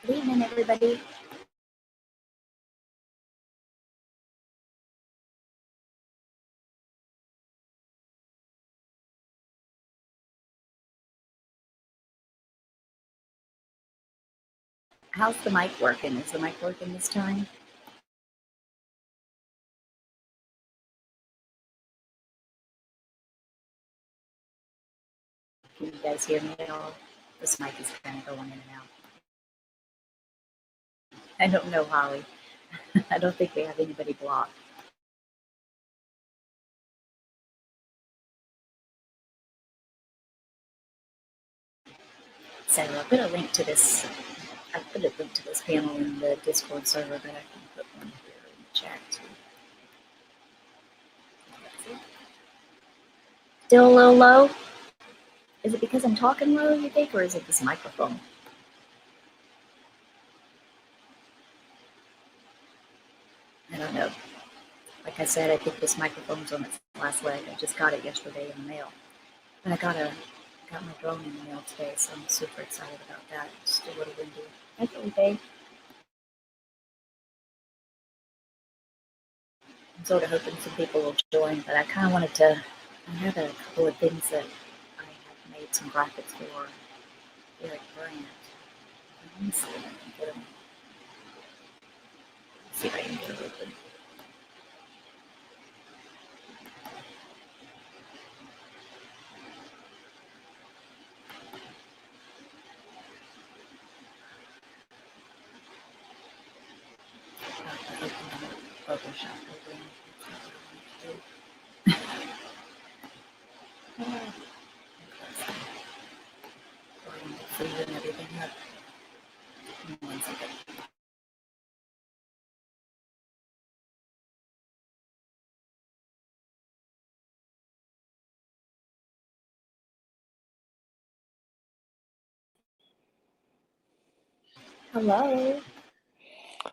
Good evening, everybody. How's the mic working? Is the mic working this time? Can you guys hear me at all? This mic is kind of going in and out. I don't know, Holly. I don't think we have anybody blocked. So I put a link to this. I put a link to this panel in the Discord server, but I can put one here in the chat too. Still a little low? Is it because I'm talking low, you think, or is it this microphone? I don't know. Like I said, I think this microphone's on its last leg. I just got it yesterday in the mail. And I got my drone in the mail today, so I'm super excited about that. It's still a little windy. Hi, Felipe. I'm sort of hoping some people will join, but I kind of wanted to. I have a couple of things that I have made some graphics for Eric Brandt. Let me see if I can get them. See if I can get it open. Photoshop program. Freezing everything up. One second. Hello.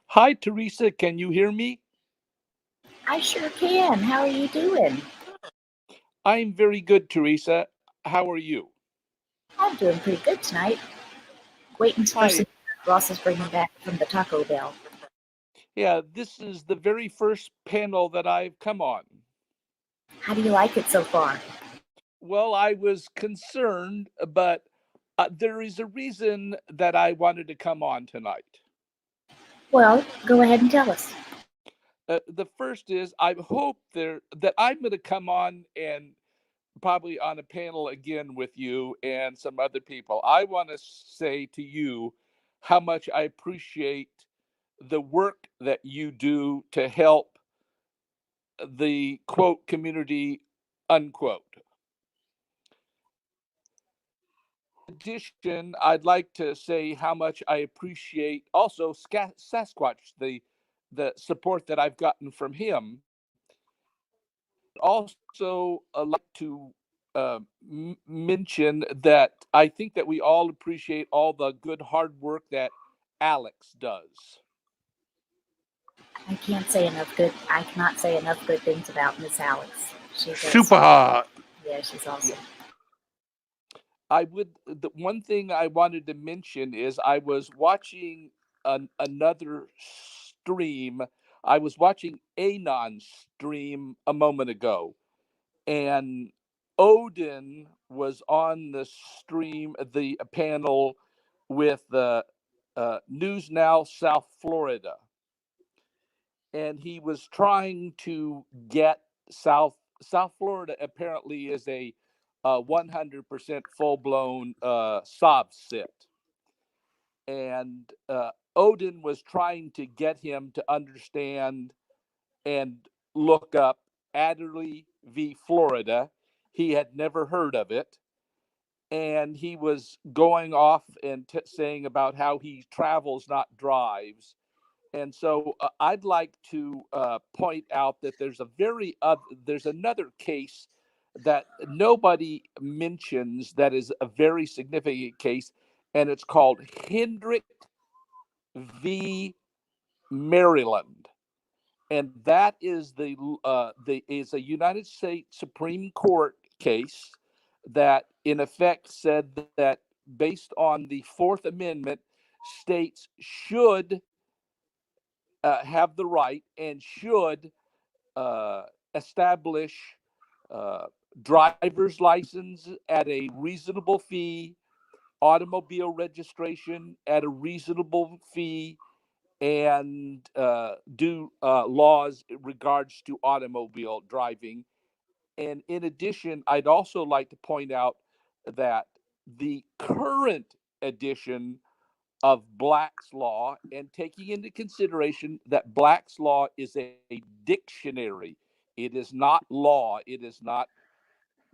Hi, Teresa. Can you hear me? I sure can. How are you doing? I'm very good, Teresa. How are you? I'm doing pretty good tonight. Waiting for some Ross is bringing back from the Taco Bell. Yeah, this is the very first panel that I've come on. How do you like it so far? Well, I was concerned, but there is a reason that I wanted to come on tonight. Well, go ahead and tell us. The first is I hope that I'm going to come on and probably on a panel again with you and some other people. I want to say to you how much I appreciate the work that you do to help the quote community unquote. In addition, I'd like to say how much I appreciate also Sasquatch, the support that I've gotten from him. Also, I'd like to mention that I think that we all appreciate all the good hard work that Alex does. I cannot say enough good things about Miss Alex. She's SUPA. Yeah, she's awesome. The one thing I wanted to mention is I was watching another stream. I was watching Anon's stream a moment ago, and Odin was on the stream, the panel with the News Now South Florida, and he was trying to get South Florida. Apparently, is a 100% full-blown sob sit, and Odin was trying to get him to understand and look up Adderley v. Florida. He had never heard of it, and he was going off and saying about how he travels, not drives. And so I'd like to point out that there's another case that nobody mentions that is a very significant case, and it's called Hendrick v. Maryland, and that is is a United States Supreme Court case that in effect said that based on the Fourth Amendment, states should have the right and should establish driver's license at a reasonable fee, automobile registration at a reasonable fee, and do laws in regards to automobile driving. And in addition, I'd also like to point out that the current edition of Black's Law, and taking into consideration that Black's Law is a dictionary, it is not law, it is not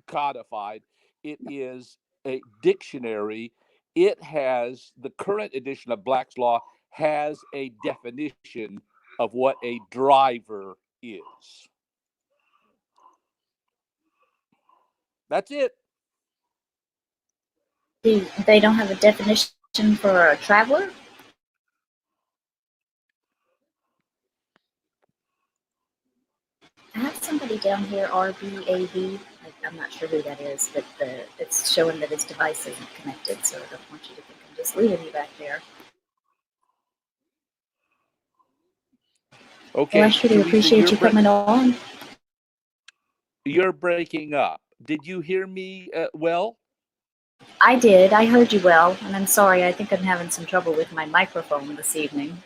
codified, it is a dictionary. It has, the current edition of Black's Law has a definition of what a driver is. That's it. They don't have a definition for a traveler? I have somebody down here, RBAV. I'm not sure who that is, but it's showing that his device isn't connected, so I don't want you to think I'm just leaving you back there. Okay, well, I sure do Teresa, appreciate you coming on. You're breaking up. Did you hear me well? I did. I heard you well, and I'm sorry. I think I'm having some trouble with my microphone this evening.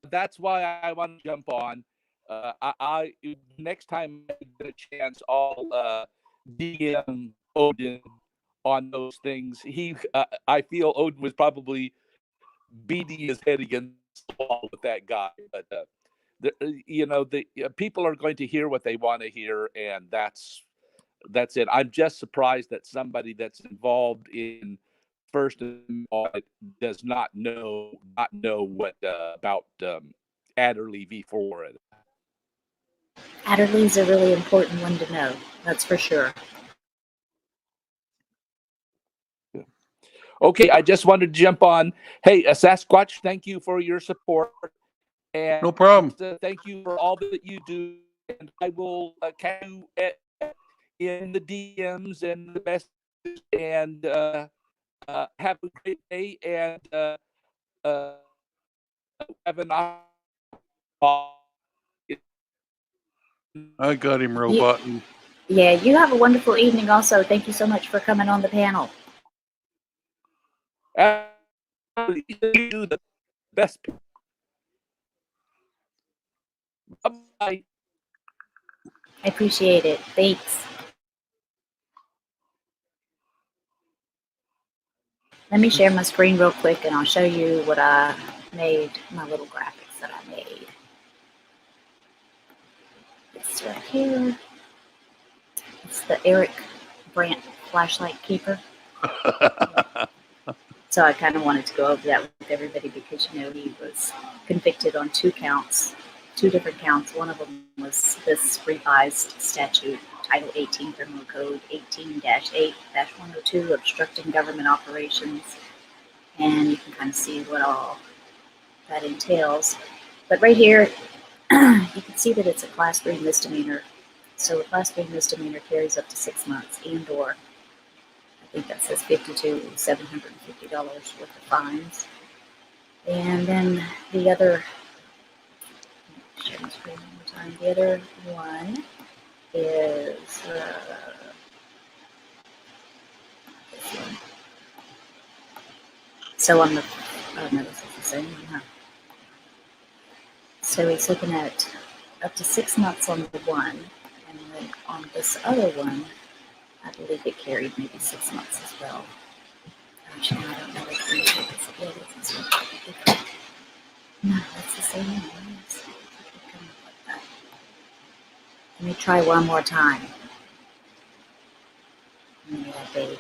That's why I want to jump on. I next time I get a chance, I'll DM Odin on those things. I feel Odin was probably beating his head against the wall with that guy. But the people are going to hear what they want to hear, and that's it. I'm just surprised that somebody that's involved in First Audit does not know what about Adderley v4. Adderley's a really important one to know. That's for sure. Okay, I just wanted to jump on. Hey, Sasquatch, thank you for your support. And no problem. Thank you for all that you do. And I will catch you in the DMs and the messages. And have a great day. And have an I got him, Robot. Yeah, you have a wonderful evening also. Thank you so much for coming on the panel. You do the best. Bye. I appreciate it. Thanks. Let me share my screen real quick and I'll show you what I made, my little graphics that I made. It's right here. It's the Eric Brandt flashlight keeper. So I kind of wanted to go over that with everybody because, he was convicted on 2 different counts. One of them was this revised statute, Title 18 Criminal Code 18-8-102, obstructing government operations. And you can kind of see what all that entails. But right here, you can see that it's a Class 3 misdemeanor. So a Class 3 misdemeanor carries up to 6 months and/or I think that says $5,750 worth of fines. And then the other, share my screen one more time. The other one is this one. So on the, oh no, this is the same one, huh? So he's looking at up to 6 months on the one, and then on this other one, I believe it carried maybe 6 months as well. Actually, I don't know which one it is. No, that's the same one. Let me try one more time. Yeah, Dave.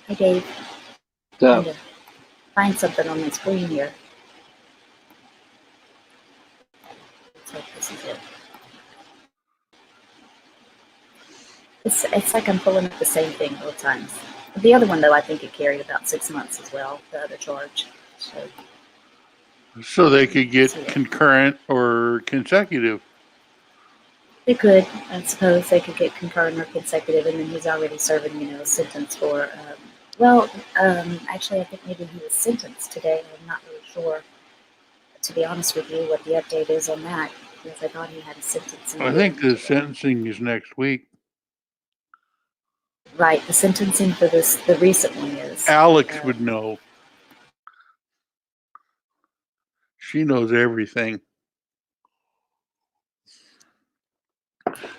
Hi, Dave. Trying to find something on my screen here. Looks like this is it. It's like I'm pulling up the same thing both times. The other one, though, I think it carried about 6 months as well, the other charge. So they could get concurrent or consecutive. They could, I suppose. They could get concurrent or consecutive, and then he's already serving, a sentence for Well, actually, I think maybe he was sentenced today. I'm not really sure, to be honest with you, what the update is on that, because I thought he had a sentence in I hearing think the today. sentencing is next week. Right, the sentencing for this, the recent one is. Alex would know. She knows everything.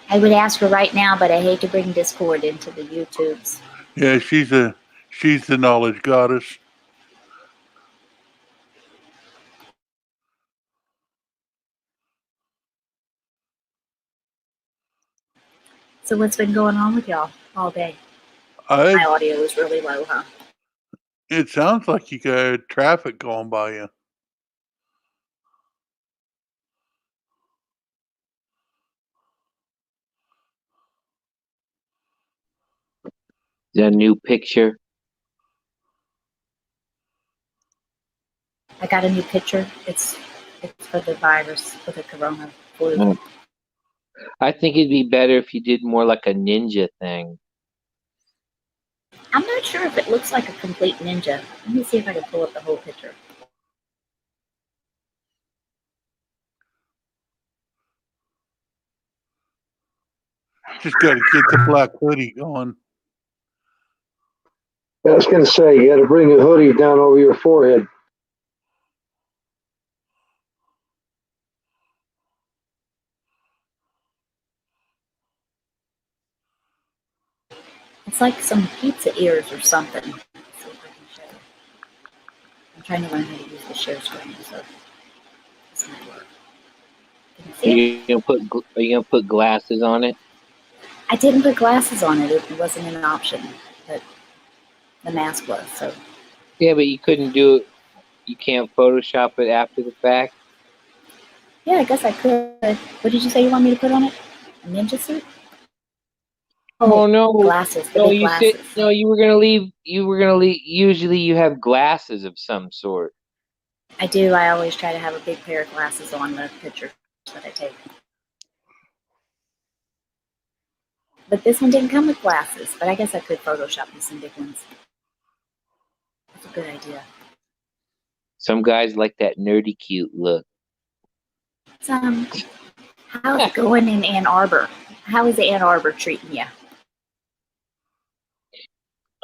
I would ask her right now, but I hate to bring Discord into the YouTubes. Yeah, she's the knowledge goddess. So what's been going on with y'all all day? My audio is really low, huh? It sounds like you got traffic going by you. The new picture. I got a new picture. It's for the virus, for the corona flu. Mm. I think it'd be better if you did more like a ninja thing. I'm not sure if it looks like a complete ninja. Let me see if I can pull up the whole picture. Just got to get the black hoodie going. I was going to say, you got to bring a hoodie down over your forehead. It's like some pizza ears or something. Let's see if I can show you. I'm trying to learn how to use the share screen, so this might work. Can you Are see it? you gonna put glasses on it? I didn't put glasses on it. It wasn't an option, but the mask was. So Yeah, but you couldn't do it. You can't Photoshop it after the fact. yeah, I guess I could. What did you say you want me to put on it? A ninja suit? Oh no, glasses. The no! big You said glasses. no. You were gonna leave. You were gonna leave. Usually, you have glasses of some sort. I do. I always try to have a big pair of glasses on the pictures that I take. But this one didn't come with glasses. But I guess I could Photoshop me some big ones. That's a good idea. Some guys like that nerdy cute look. So, how's it going in Ann Arbor? How is Ann Arbor treating you?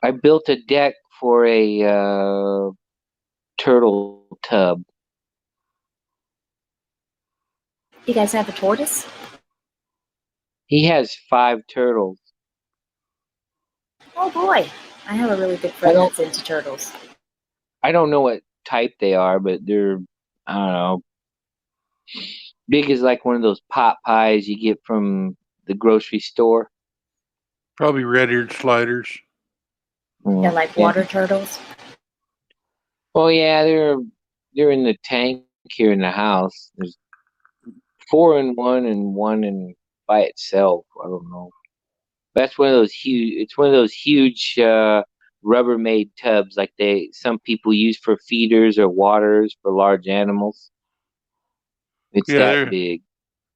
I built a deck for a turtle tub. You guys have a tortoise? He has 5 turtles. Oh boy, I have a really good friend that's into turtles. I don't know what type they are, but they're, I don't know, big as like one of those pot pies you get from the grocery store. Probably red-eared sliders. They're like water turtles. Oh yeah, they're in the tank here in the house. There's 4 in one and 1 in by itself. I don't know. That's one of those huge. It's one of those huge Rubbermaid tubs like some people use for feeders or waters for large animals. It's that big.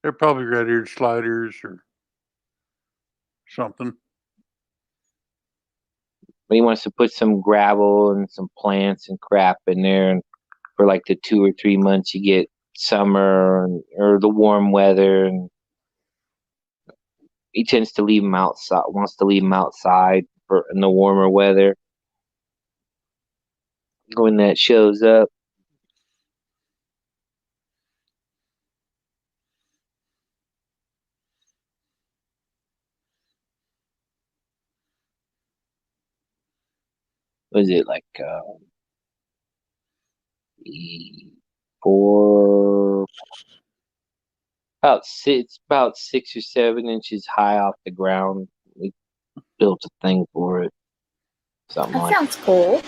They're probably red-eared sliders or something. But he wants to put some gravel and some plants and crap in there, and for like the 2 or 3 months you get summer or the warm weather, and he tends to leave them outside. Wants to leave them outside for in the warmer weather. When that shows up, was it like 4? About 6 or 7 inches high off the ground. We built a thing for it. Something That like sounds cool.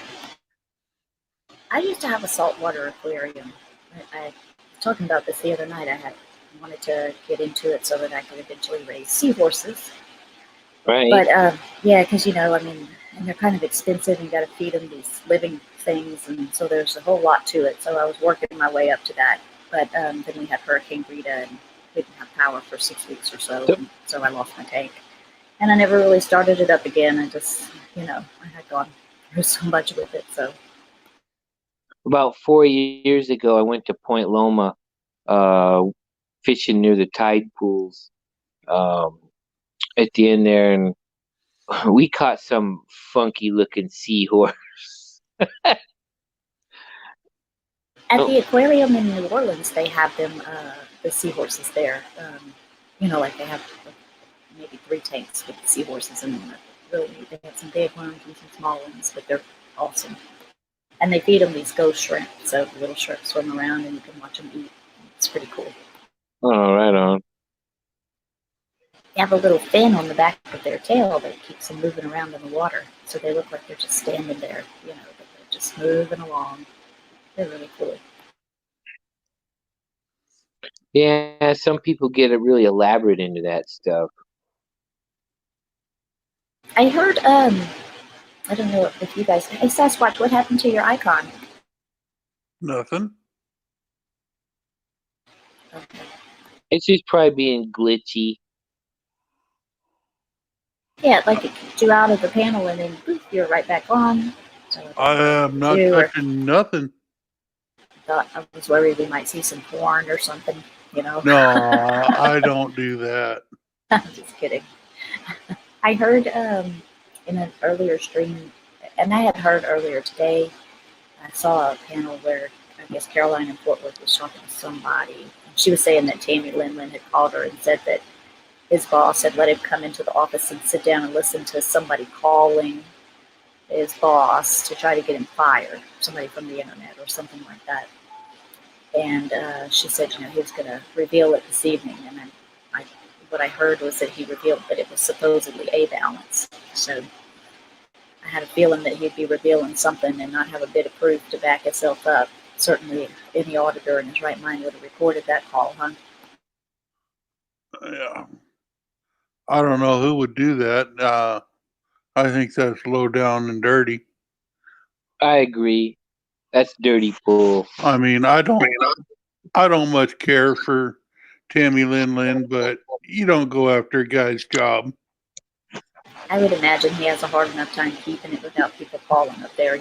I used to have a saltwater aquarium. I was talking about this the other night. I wanted to get into it so that I could eventually raise seahorses. right. But yeah, because and they're kind of expensive. And you got to feed them these living things, and so there's a whole lot to it. So I was working my way up to that. But then we had Hurricane Rita, and we didn't have power for 6 weeks or so, and so I lost my tank, and I never really started it up again. I just, I had gone there's so much with it. So About 4 years ago, I went to Point Loma, fishing near the tide pools, at the end there, and we caught some funky looking seahorse. at the aquarium in New Orleans, they have them, the seahorses there. Like they have maybe 3 tanks with the seahorses in them. Really neat. They have some big ones and some small ones, but they're awesome. And they feed them these ghost shrimp, so the little shrimp swim around and you can watch them eat. It's pretty cool. Oh, right on. They have a little fin on the back of their tail that keeps them moving around in the water, so they look like they're just standing there, but they're just moving along. They're really cool. Yeah, some people get it really elaborate into that stuff. I heard, I don't know if you guys, hey Sasquatch, what happened to your icon? Nothing. Okay. It's just probably being glitchy. Yeah, like it kicked you out of the panel and then poof, you're right back on. So I am not touching nothing. I was worried we might see some porn or something, No, I don't do that. I'm just kidding. I heard in an earlier stream, and I had heard earlier today, I saw a panel where I guess Caroline in Fort Worth was talking to somebody. And she was saying that Tammy Linlin had called her and said that his boss had let him come into the office and sit down and listen to somebody calling his boss to try to get him fired, somebody from the internet or something like that. And she said, he was going to reveal it this evening. And then what I heard was that he revealed that it was supposedly a balance. So I had a feeling that he'd be revealing something and not have a bit of proof to back itself up. Certainly any auditor in his right mind would have recorded that call, huh? Yeah. I don't know who would do that. I think that's low down and dirty. I agree. That's dirty pool. I mean, I don't much care for Tammy Linlin, but you don't go after a guy's job. I would imagine he has a hard enough time keeping it without people calling up there,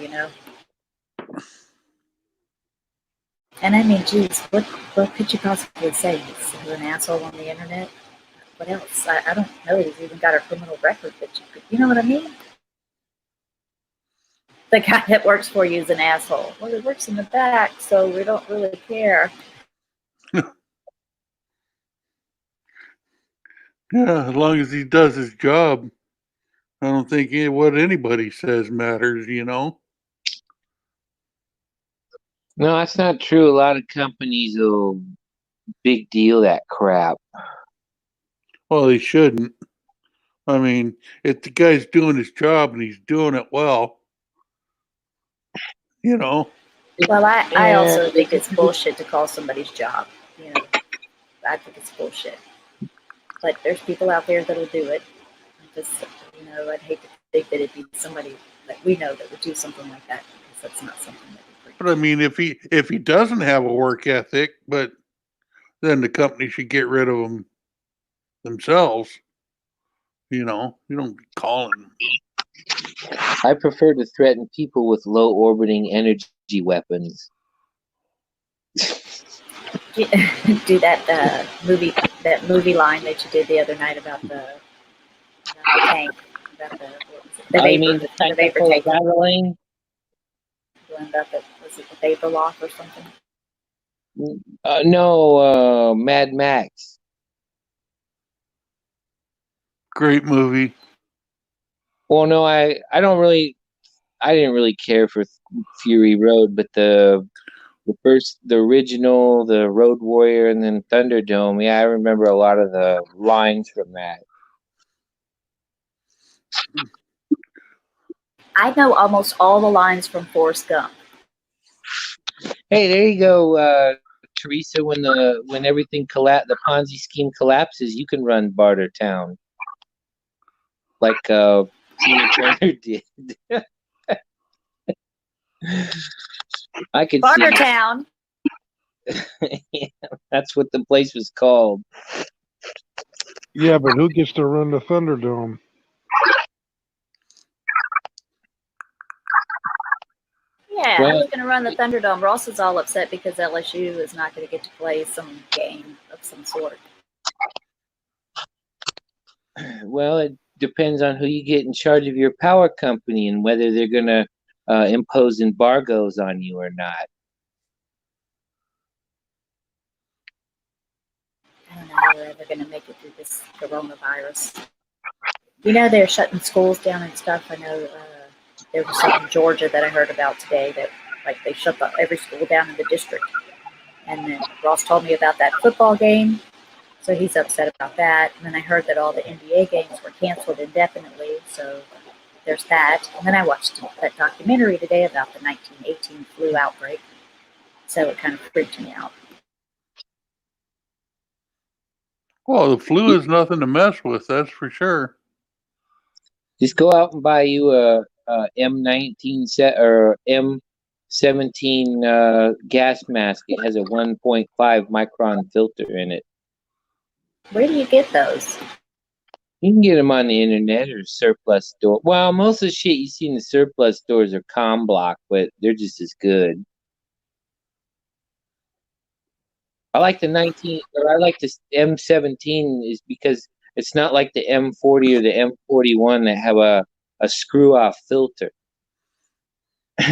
And I mean, geez, what could you possibly say? He's an asshole on the internet? What else? I don't know he's even got a criminal record, but you know what I mean? The guy that works for you is an asshole. Well, he works in the back, so we don't really care. Yeah, as long as he does his job. I don't think what anybody says matters, No, that's not true. A lot of companies will big deal that crap. Well, he shouldn't. I mean, if the guy's doing his job and he's doing it well, Well, I also think it's bullshit to call somebody's job. I think it's bullshit. But there's people out there that'll do it. I'd hate to think that it'd be somebody that we know that would do something like that, because that's not something that we but I mean, if he doesn't have a work ethic, but then the company should get rid of him themselves. You don't call him. I prefer to threaten people with low orbiting energy weapons. do that movie line that you did the other night about the tank, about the vapor tank. Battling? About was it the vapor lock or something? No, Mad Max. Great movie. Well, no, I didn't really care for Fury Road, but the original, the Road Warrior, and then Thunderdome. Yeah, I remember a lot of the lines from that. I know almost all the lines from Forrest Gump. Hey, there you go, Teresa. When everything the Ponzi scheme collapses, you can run Barter Town, like Tina Turner did. I could Barter Town. Yeah, that's what the place was called. Yeah, but who gets to run the Thunderdome? Yeah, I Well, was going to run the Thunderdome. Ross is all upset because LSU is not going to get to play some game of some sort. well, it depends on who you get in charge of your power company and whether they're going to impose embargoes on you or not. I don't know how we're ever going to make it through this coronavirus. You know, they're shutting schools down and stuff. I know there was some in Georgia that I heard about today that, like, they shut every school down in the district. And then Ross told me about that football game, so he's upset about that. And then I heard that all the NBA games were canceled indefinitely, so there's that. And then I watched that documentary today about the 1918 flu outbreak, so it kind of freaked me out. Well, the flu is nothing to mess with, that's for sure. Just go out and buy you a M19 set or M17 gas mask. It has a 1.5 micron filter in it. Where do you get those? You can get them on the internet or surplus store. Well, most of the shit you see in the surplus stores are com block, but they're just as good. I like the M17 is because it's not like the M40 or the M41 that have a screw off filter.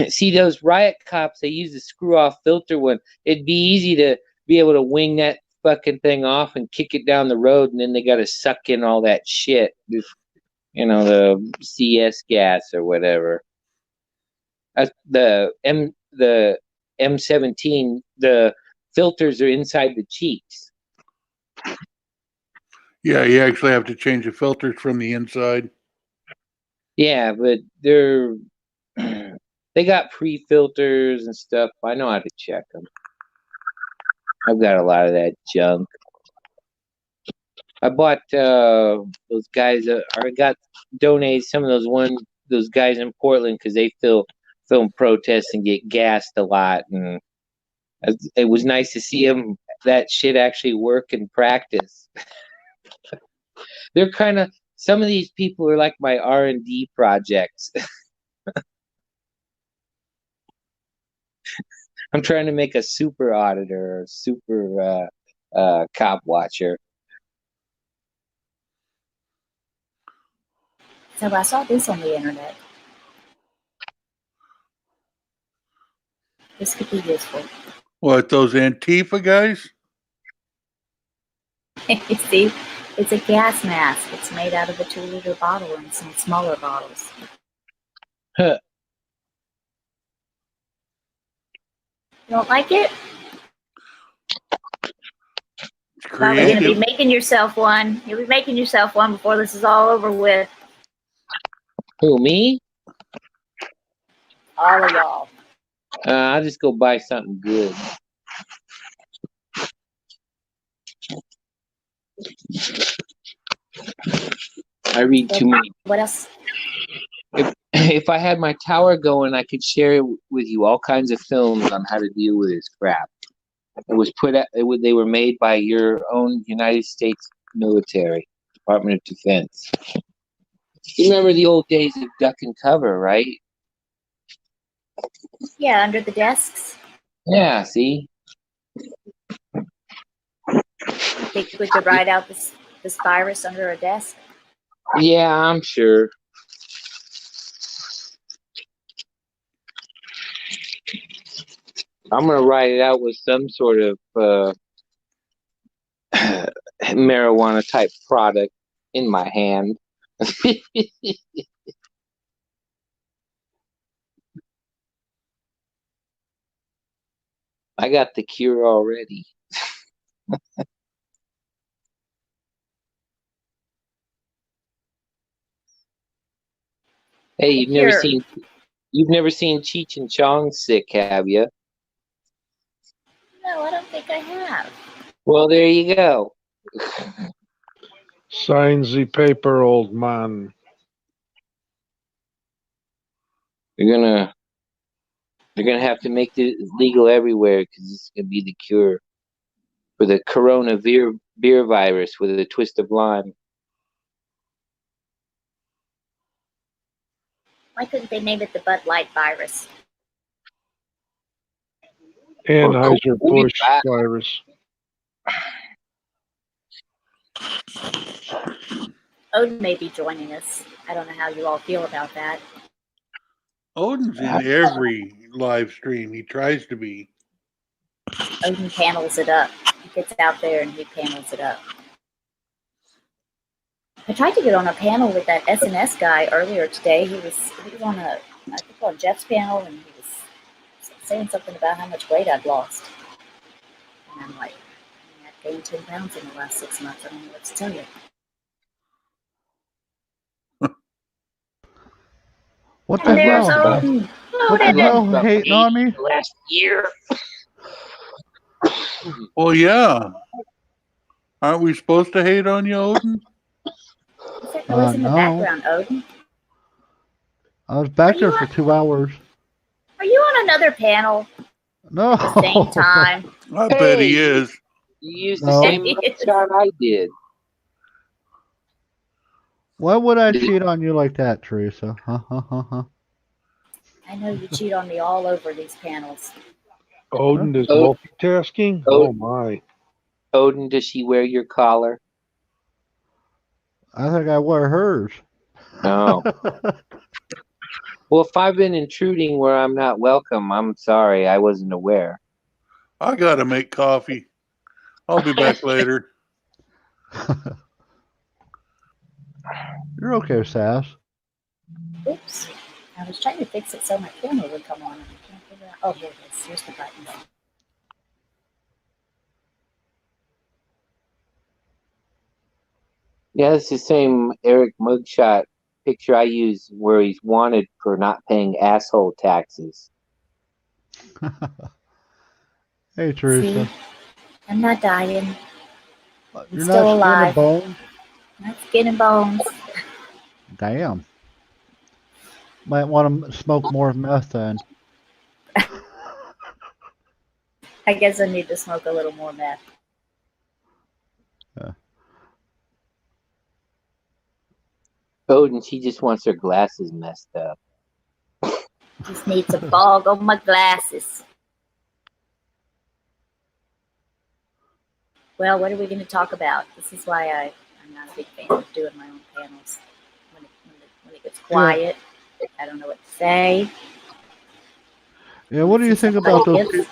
See those riot cops, they use the screw off filter one. It'd be easy to be able to wing that fucking thing off and kick it down the road, and then they got to suck in all that shit, you know, the CS gas or whatever. The M17, the filters are inside the cheeks. Yeah, you actually have to change the filters from the inside. Yeah, but they got pre-filters and stuff. I know how to check them. I've got a lot of that junk. I bought those guys. I got donated some of those guys in Portland because they film protests and get gassed a lot, and it was nice to see them that shit actually work in practice. They're kind of, some of these people are like my R&D projects. I'm trying to make a super auditor or super cop watcher. So I saw this on the internet. This could be useful. What, those Antifa guys? You see, it's a gas mask. It's made out of a 2-liter bottle and some smaller bottles. Huh. You don't like it? It's Probably going to creative. be making yourself one. You'll be making yourself one before this is all over with. Who, me? All of y'all. I'll just go buy something good. I read too many. What else? If I had my tower going, I could share with you all kinds of films on how to deal with this crap. It was they were made by your own United States military, Department of Defense. You remember the old days of duck and cover, right? Yeah, under the desks. Yeah, see? I think we could ride out this virus under a desk. Yeah, I'm sure. I'm gonna ride it out with some sort of marijuana type product in my hand. I got the cure already. Hey, you've never seen Cheech and Chong sick, have you? No, I don't think I have. Well, there you go. Sign the paper, old man. They're gonna have to make it legal everywhere because it's gonna be the cure for the corona beer virus with a twist of lime. Why couldn't they name it the Bud Light virus? Anheuser-Busch virus. Odin may be joining us. I don't know how you all feel about that. Odin's in every live stream. He tries to be. Odin panels it up. He gets out there and he panels it up. I tried to get on a panel with that SNS guy earlier today. He was on I think on Jeff's panel, and he was saying something about how much weight I'd lost. And I'm like, I've gained 10 pounds in the last 6 months. I don't know what to tell you. What the And there's hell? Odin. What the Odin. hell? Hating on me? Last year. Well, yeah. Aren't we supposed to hate on you, Odin? What's that noise in the No. background, Odin? I was back Are there you for on- 2 hours. Are you on another panel No. at the same time? I bet he is. You used No. the same shot I did. Why would I cheat on you like that, Teresa? I know you cheat on me all over these panels. Odin is Od- multitasking? Od- Oh my. Odin, does she wear your collar? I think I wear hers. No. Well, if I've been intruding where I'm not welcome, I'm sorry. I wasn't aware. I gotta make coffee. I'll be back later. You're okay, Sass. Oops. I was trying to fix it so my camera would come on. And I can't figure out. Oh, here it is. Here's the button. Yeah, it's the same Eric mugshot picture I use where he's wanted for not paying asshole taxes. Hey, Teresa. See? I'm not dying. You're still not alive. skin and bone? Not skin and bones. Damn. Might want to smoke more meth then. I guess I need to smoke a little more meth. Odin, she just wants her glasses messed up. Just needs a fog on my glasses. Well, what are we going to talk about? This is why I'm not a big fan of doing my own panels. When it gets quiet, I don't know what to say. Yeah, what do you think about those people?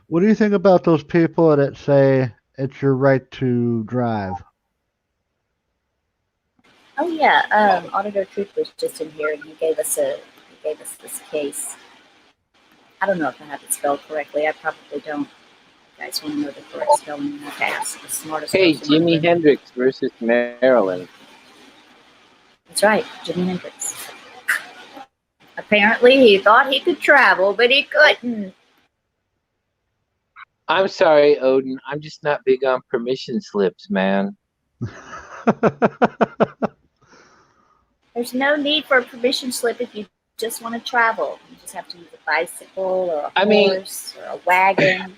What do you think about those people that say it's your right to drive? Oh yeah, Auditor Truth was just in here, and he gave us this case. I don't know if I have it spelled correctly. I probably don't. You guys want to know the correct spelling? Okay, ask the smartest Hey, person in the Jimi room. Hendrix versus Maryland. That's right, Jimi Hendrix. Apparently, he thought he could travel, but he couldn't. I'm sorry, Odin. I'm just not big on permission slips, man. There's no need for a permission slip if you just want to travel. You just have to use a bicycle or a horse or a wagon.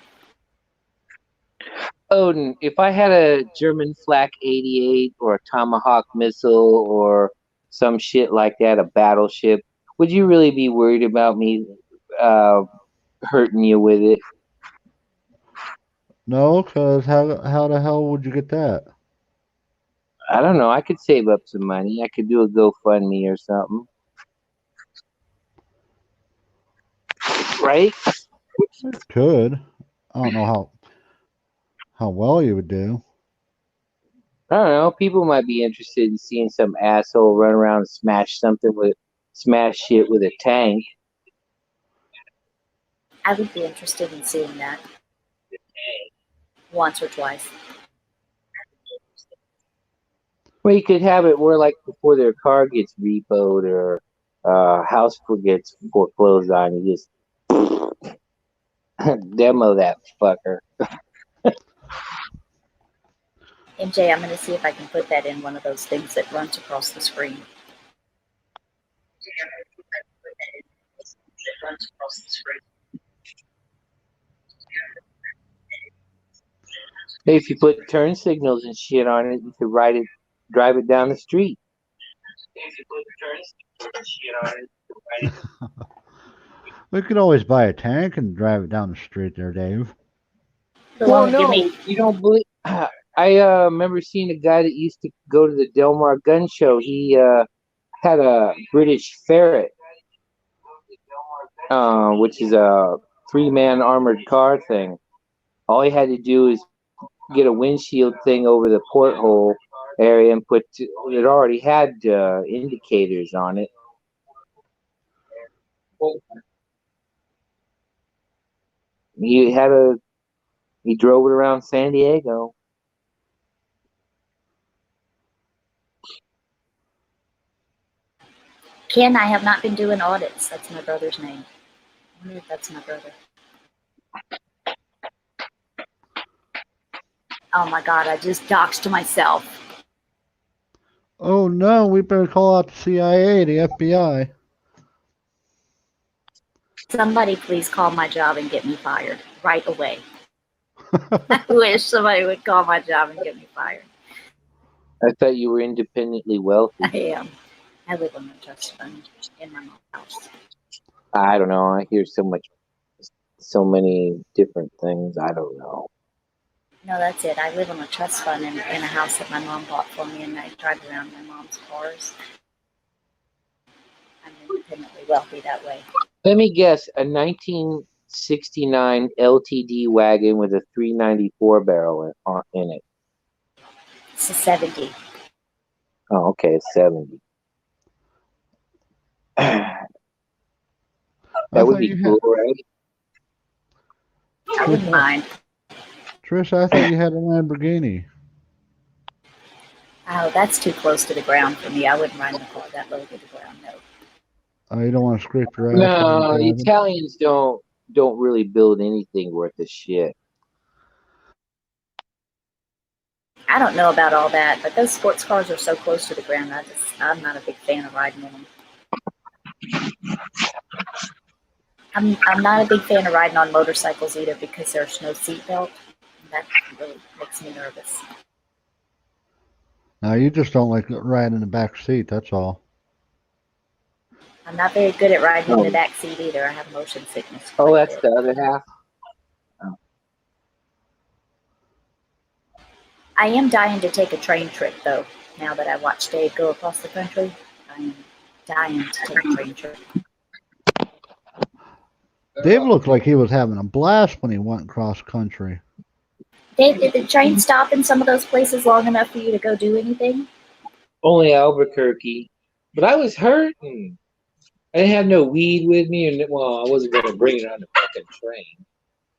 Odin, if I had a German Flak 88 or a Tomahawk missile or some shit like that, a battleship, would you really be worried about me hurting you with it? No, because how the hell would you get that? I don't know. I could save up some money. I could do a GoFundMe or something. Right? Could. I don't know how well you would do. I don't know. People might be interested in seeing some asshole run around and smash shit with a tank. I would be interested in seeing that once or twice. Well, you could have it where, like, before their car gets repoed or house gets foreclosed on, you just demo that fucker. MJ, I'm going to see if I can put that in one of those things that runs across the screen. Hey, if you put turn signals and shit on it, you could drive it down the street. We could always buy a tank and drive it down the street there, Dave. The Well, one would give no, me you don't believe. I remember seeing a guy that used to go to the Del Mar gun show. He had a British Ferret, which is a 3-man armored car thing. All he had to do is get a windshield thing over the porthole area and put it already had indicators on it. He drove it around San Diego. Ken. I have not been doing audits. That's my brother's name. I wonder if that's my brother. Oh my God! I just doxed myself. Oh no, we better call out the CIA, the FBI. Somebody please call my job and get me fired right away. I wish somebody would call my job and get me fired. I thought you were independently wealthy. I am. I live on a trust fund in my mom's house. I don't know. I hear so many different things. I don't know. No, that's it. I live on a trust fund in a house that my mom bought for me, and I drive around my mom's cars. I'm independently wealthy that way. Let me guess. A 1969 LTD wagon with a 394 barrel in it. It's a 70. Oh, okay, it's 70. That would be cool, right? I wouldn't mind. Trish, I thought you had a Lamborghini. Oh, that's too close to the ground for me. I wouldn't ride in a car that low to the ground, no. Oh, you don't want to scrape your ass. No, Italians don't really build anything worth a shit. I don't know about all that, but those sports cars are so close to the ground. I'm not a big fan of riding in them. I'm not a big fan of riding on motorcycles either because there's no seatbelt. That really makes me nervous. No, you just don't like riding in the back seat, that's all. I'm not very good at riding in the back seat either. I have motion sickness. Oh, that's the other half. I am dying to take a train trip, though. Now that I watched Dave go across the country, I am dying to take a train trip. Dave looked like he was having a blast when he went cross country. Dave, did the train stop in some of those places long enough for you to go do anything? Only Albuquerque. But I was hurting. I didn't have no weed with me, and well, I wasn't going to bring it on the fucking train.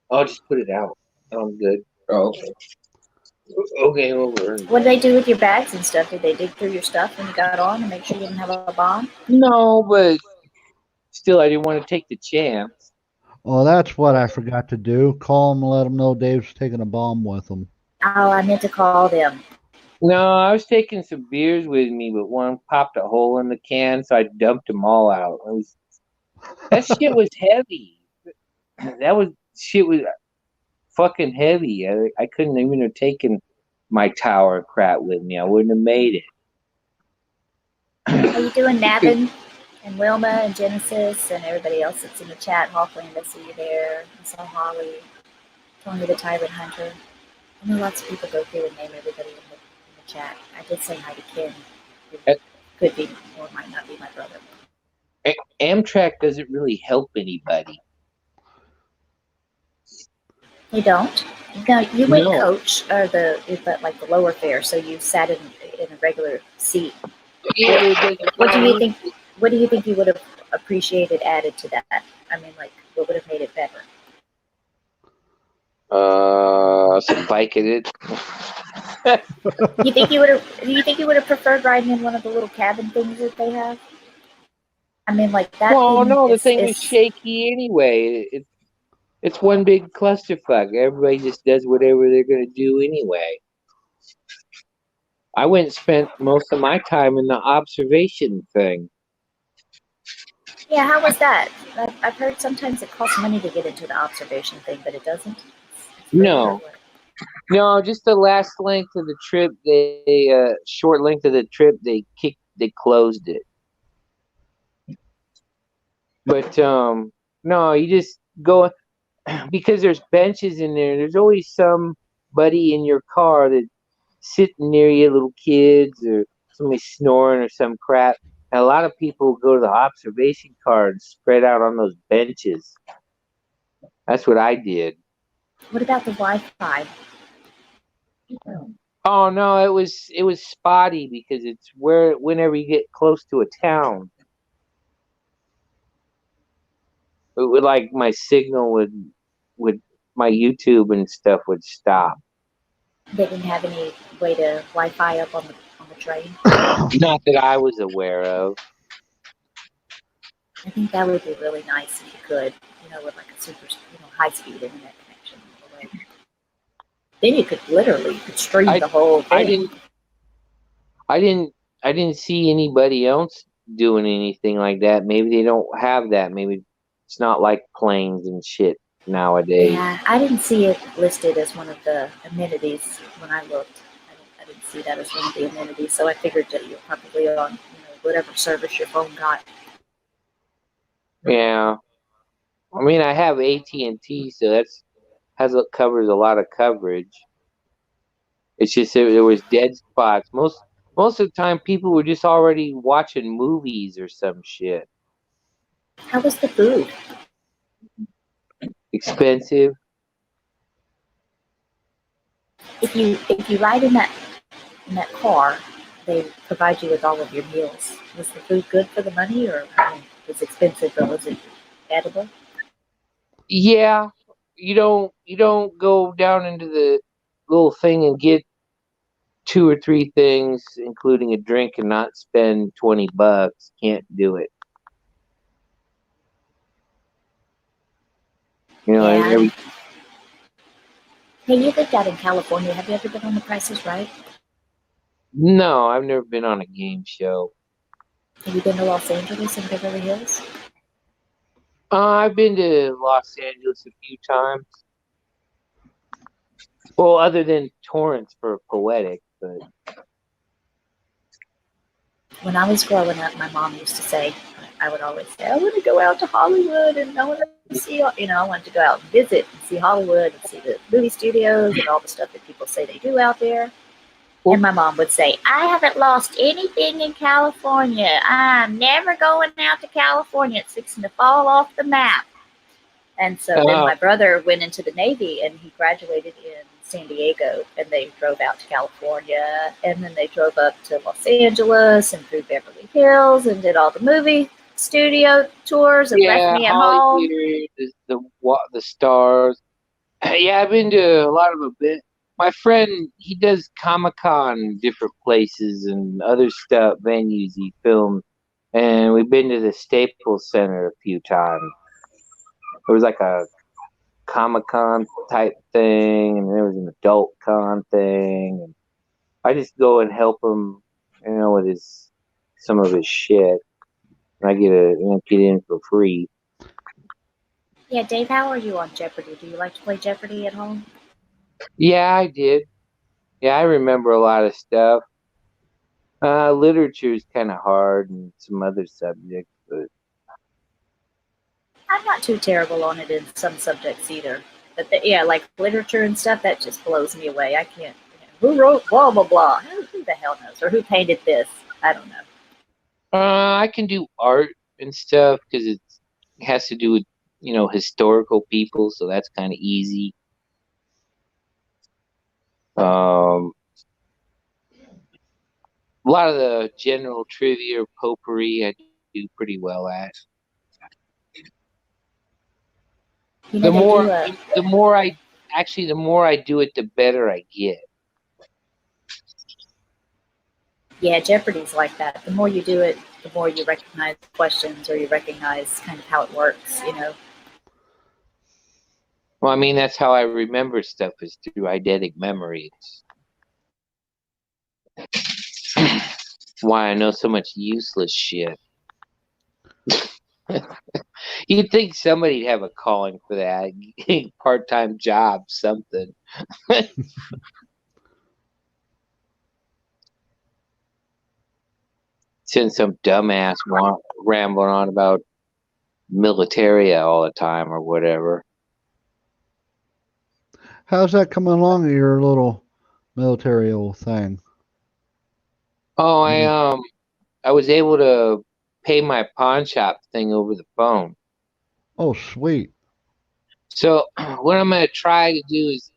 I'll just put it out. I'm good. Oh, okay. Okay, over. What did they do with your bags and stuff? Did they dig through your stuff when you got on to make sure you didn't have a bomb? No, but still, I didn't want to take the chance. Well, that's what I forgot to do. Call him and let him know Dave's taking a bomb with him. Oh, I meant to call them. No, I was taking some beers with me, but one popped a hole in the can, so I dumped them all out. That shit was heavy. Shit was fucking heavy. I couldn't even have taken my tower crap with me. I wouldn't have made it. How you doing, Navin and Wilma and Genesis and everybody else that's in the chat? Hawkland, I see you there. I saw Holly, Tony the Tyrant Hunter. I know lots of people go through and name everybody in the chat. I did say hi to Ken, who could be or might not be my brother. Amtrak doesn't really help anybody. You don't? No, you went coach or the lower fare, so you sat in a regular seat. What do you think? What do you think you would have appreciated added to that? I mean, like, what would have made it better? Some Vicodin. You think you would have? Do you think you would have preferred riding in one of the little cabin things that they have? I mean, like that. Well, no, the thing was shaky anyway. It's one big clusterfuck. Everybody just does whatever they're going to do anyway. I went and spent most of my time in the observation thing. Yeah, how was that? I've heard sometimes it costs money to get into the observation thing, but it doesn't. No, just the last length of the trip. Short length of the trip. They closed it. But No, you just go because there's benches in there. There's always somebody in your car that's sitting near you, little kids or somebody snoring or some crap. And a lot of people go to the observation car and spread out on those benches. That's what I did. What about the Wi-Fi? Oh no, it was spotty because it's whenever you get close to a town, it would like my signal would my YouTube and stuff would stop. They didn't have any way to Wi-Fi up on the train. Not that I was aware of. I think that would be really nice if you could, with like a super, high-speed internet connection all the way. Then you could stream the whole thing. I didn't see anybody else doing anything like that. Maybe they don't have that. Maybe it's not like planes and shit nowadays. Yeah, I didn't see it listed as one of the amenities when I looked. I didn't see that as one of the amenities, so I figured that you're probably on, whatever service your phone got. Yeah, I mean I have AT&T, so covers a lot of coverage. It's just there was dead spots. Most of the time, people were just already watching movies or some shit. How was the food? Expensive. If you ride in that car, they provide you with all of your meals. Was the food good for the money, or it was expensive, but was it edible? Yeah, you don't go down into the little thing and get 2 or 3 things, including a drink, and not spend $20. Can't do it. Yeah. Hey, you lived out in California. Have you ever been on The Price is Right? No, I've never been on a game show. Have you been to Los Angeles and Beverly Hills? I've been to Los Angeles a few times. Well, other than Torrance for Poetic, but When I was growing up, my mom used to say, I would always say, I want to go out to Hollywood and I want to see, I wanted to go out and visit and see Hollywood and see the movie studios and all the stuff that people say they do out there. And my mom would say, I haven't lost anything in California. I'm never going out to California. It's fixing to fall off the map. And so then my brother went into the Navy and he graduated in San Diego, and they drove out to California, and then they drove up to Los Angeles and through Beverly Hills and did all the movie studio tours and left me at home. The stars. Yeah, I've been to a lot of events. My friend, he does Comic-Con, different places and other stuff, venues he filmed, and we've been to the Staples Center a few times. It was like a Comic-Con type thing, and there was an adult con thing, and I just go and help him, with some of his shit, and I get in for free. Yeah, Dave, how are you on Jeopardy? Do you like to play Jeopardy at home? Yeah, I did. Yeah, I remember a lot of stuff. Literature is kind of hard, and some other subjects, but I'm not too terrible on it in some subjects either. But like literature and stuff, that just blows me away. I can't. Who wrote blah blah blah? Who the hell knows? Or who painted this? I don't know. I can do art and stuff because it has to do with historical people, so that's kind of easy. A lot of the general trivia or potpourri I do pretty well at. The more I do it, the better I get. Yeah, Jeopardy's like that. The more you do it, the more you recognize questions, or you recognize kind of how it works, Well, I mean, that's how I remember stuff, is through eidetic memory. It's why I know so much useless shit. You'd think somebody'd have a calling for that, part-time job, something. Since some dumbass rambling on about militaria all the time or whatever. How's that coming along in your little military thing? Oh, I was able to pay my pawn shop thing over the phone. Oh, sweet. So what I'm gonna try to do is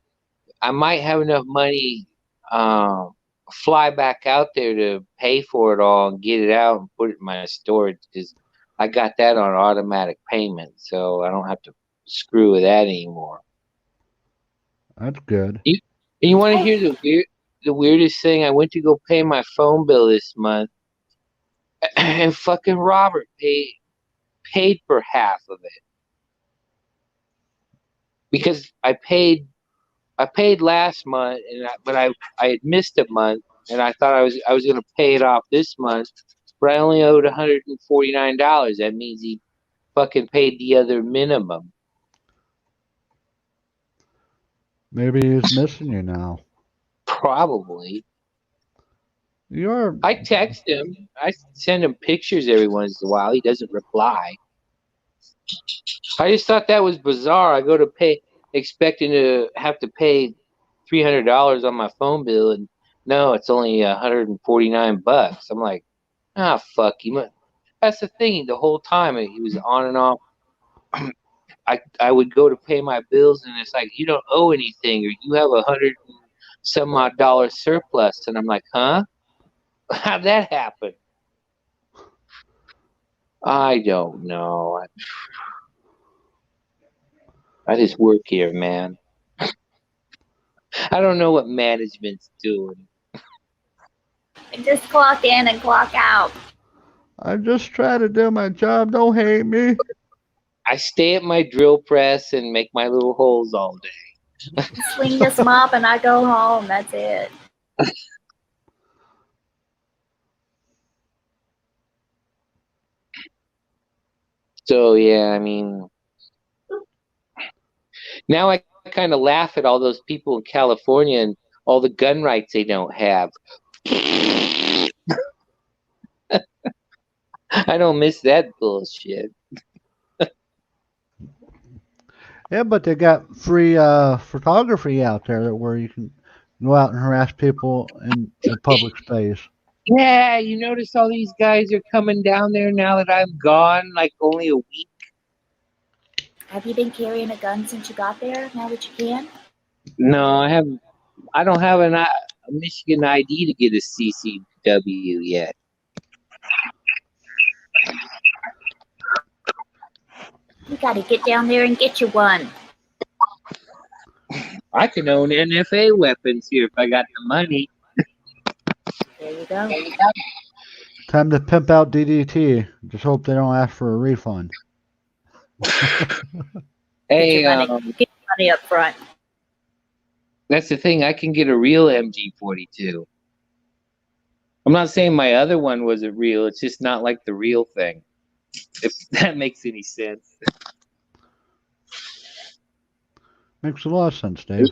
I might have enough money fly back out there to pay for it all and get it out and put it in my storage because I got that on automatic payment, so I don't have to screw with that anymore. That's good. You want to hear the weirdest thing? I went to go pay my phone bill this month, and fucking Robert paid for half of it because I paid last month, but I had missed a month, and I thought I was gonna pay it off this month, but I only owed $149. That means he fucking paid the other minimum. Maybe he's missing you now. Probably. You're I text him. I send him pictures every once in a while. He doesn't reply. I just thought that was bizarre. I go to pay, expecting to have to pay $300 on my phone bill, and no, it's only $149. I'm like, fuck you. That's the thing. The whole time he was on and off. I would go to pay my bills, and it's like, you don't owe anything, or you have some odd dollar surplus, and I'm like, huh? How'd that happen? I don't know. I just work here, man. I don't know what management's doing. Just clock in and clock out. I just try to do my job. Don't hate me. I stay at my drill press and make my little holes all day. Swing this mop and I go home. That's it. So yeah, I mean, now I kind of laugh at all those people in California and all the gun rights they don't have. I don't miss that bullshit. Yeah, but they got free photography out there where you can go out and harass people in a public space. Yeah, you notice all these guys are coming down there now that I'm gone, like only a week. Have you been carrying a gun since you got there? Now that you can? No, I haven't. I don't have a Michigan ID to get a CCW yet. You got to get down there and get you one. I can own NFA weapons here if I got the money. There you go. Time to pimp out DDT. Just hope they don't ask for a refund. Hey, get your money up front. That's the thing. I can get a real MG42. I'm not saying my other one wasn't real. It's just not like the real thing. If that makes any sense. Makes a lot of sense, Dave.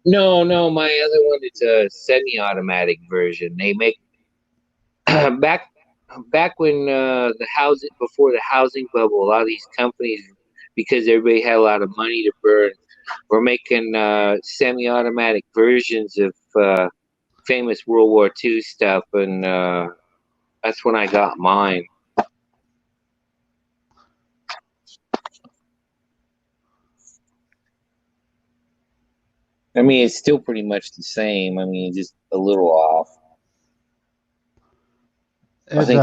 No, my other one is a semi-automatic version. They make back when before the housing bubble, a lot of these companies, because everybody had a lot of money to burn, were making semi-automatic versions of famous World War II stuff, and that's when I got mine. I mean, it's still pretty much the same. I mean, just a little off. I think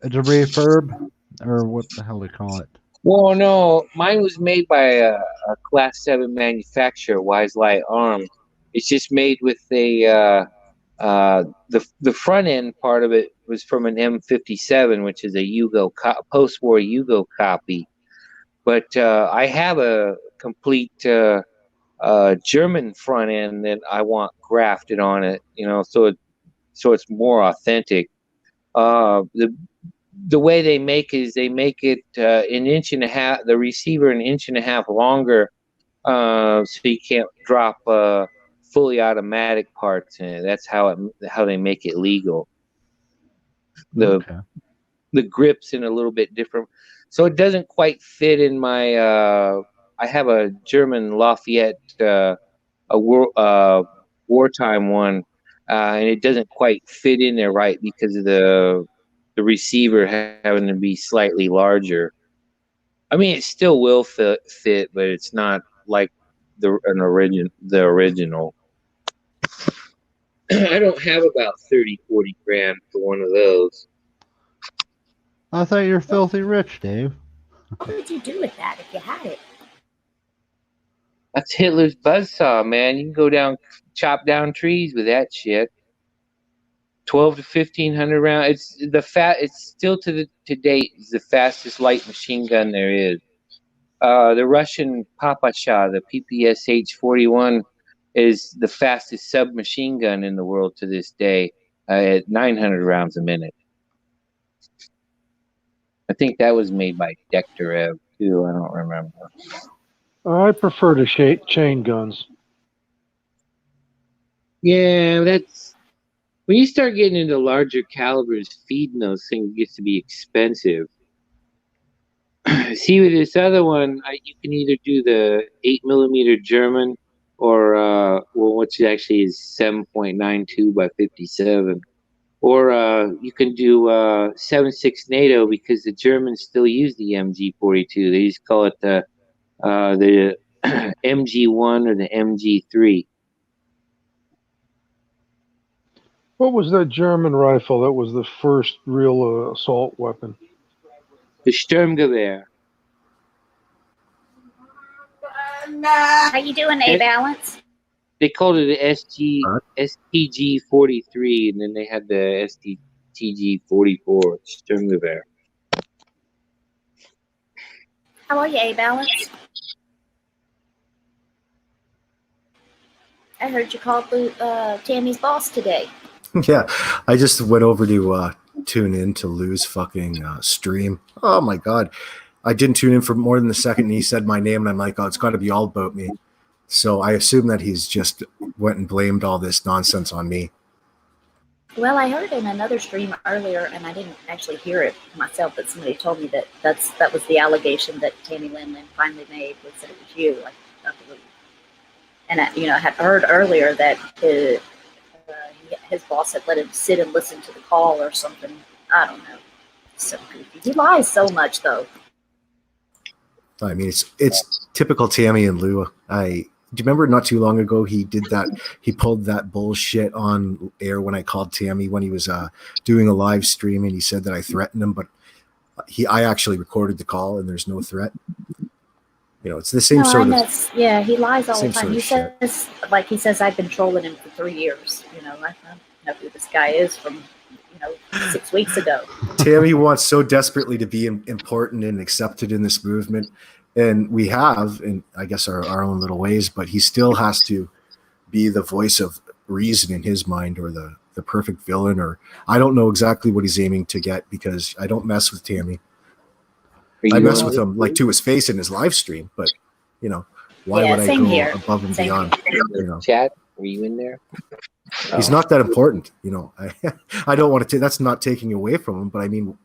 it's a refurb, or what the hell they call it. Well, no, mine was made by a Class 7 manufacturer, Wise Light Arms. It's just made with the front end part of it was from an M57, which is a post-war Yugo copy. But I have a complete German front end that I want grafted on it, so it's more authentic. The way they make it is they make it an inch and a half, the receiver an inch and a half longer, so you can't drop fully automatic parts in it. That's how they make it legal. Okay. the grips in a little bit different, so it doesn't quite fit in my. I have a German Lafayette, wartime one, and it doesn't quite fit in there right because of the receiver having to be slightly larger. I mean, it still will fit, but it's not like the original. I don't have about 30-40 grand for one of those. I thought you were filthy rich, Dave. What would you do with that if you had it? That's Hitler's buzzsaw, man. You can go down, chop down trees with that shit. 12 to 1500 round. It's It's still to date is the fastest light machine gun there is. The Russian Papasha, the PPSH-41, is the fastest submachine gun in the world to this day, at 900 rounds a minute. I think that was made by Dekhterev too. I don't remember. I prefer to chain guns. Yeah, that's when you start getting into larger calibers. Feeding those things gets to be expensive. See, with this other one, you can either do the 8mm German or which actually is 7.92 by 57, or you can do 7.6 NATO because the Germans still use the MG42. They just call it the MG1 or the MG3. What was that German rifle that was the first real assault weapon? The Sturmgewehr. How you doing, A-Balance? They called it the STG-43, and then they had the STG-44, Sturmgewehr. How are you, A-Balance? I heard you called Tammy's boss today. Yeah, I just went over to tune in to Lou's fucking stream. Oh my god, I didn't tune in for more than a second, and he said my name, and I'm like, oh, it's got to be all about me. So I assume that he's just went and blamed all this nonsense on me. Well, I heard in another stream earlier, and I didn't actually hear it myself, but somebody told me that that was the allegation that Tammy Lin finally made, was that it was you, I believe. And I had heard earlier that his boss had let him sit and listen to the call or something. I don't know. So goofy. He lies so much, though. I mean, it's typical Tammy and Lou. Do you remember not too long ago he did that? He pulled that bullshit on air when I called Tammy when he was doing a live stream, and he said that I threatened him, but I actually recorded the call, and there's no threat. You know, it's the same sort of. Yeah, he lies all the time. He shit. says, I've been trolling him for 3 years. I don't know who this guy is from 6 weeks ago. Tammy wants so desperately to be important and accepted in this movement, and we have, in I guess our own little ways, but he still has to be the voice of reason in his mind, or the perfect villain, or I don't know exactly what he's aiming to get, because I don't mess with Tammy. I mess with him like to his face in his live stream, but why would I go above and beyond? Chad, were you in there? He's not that important, I don't want to. That's not taking away from him, but I mean,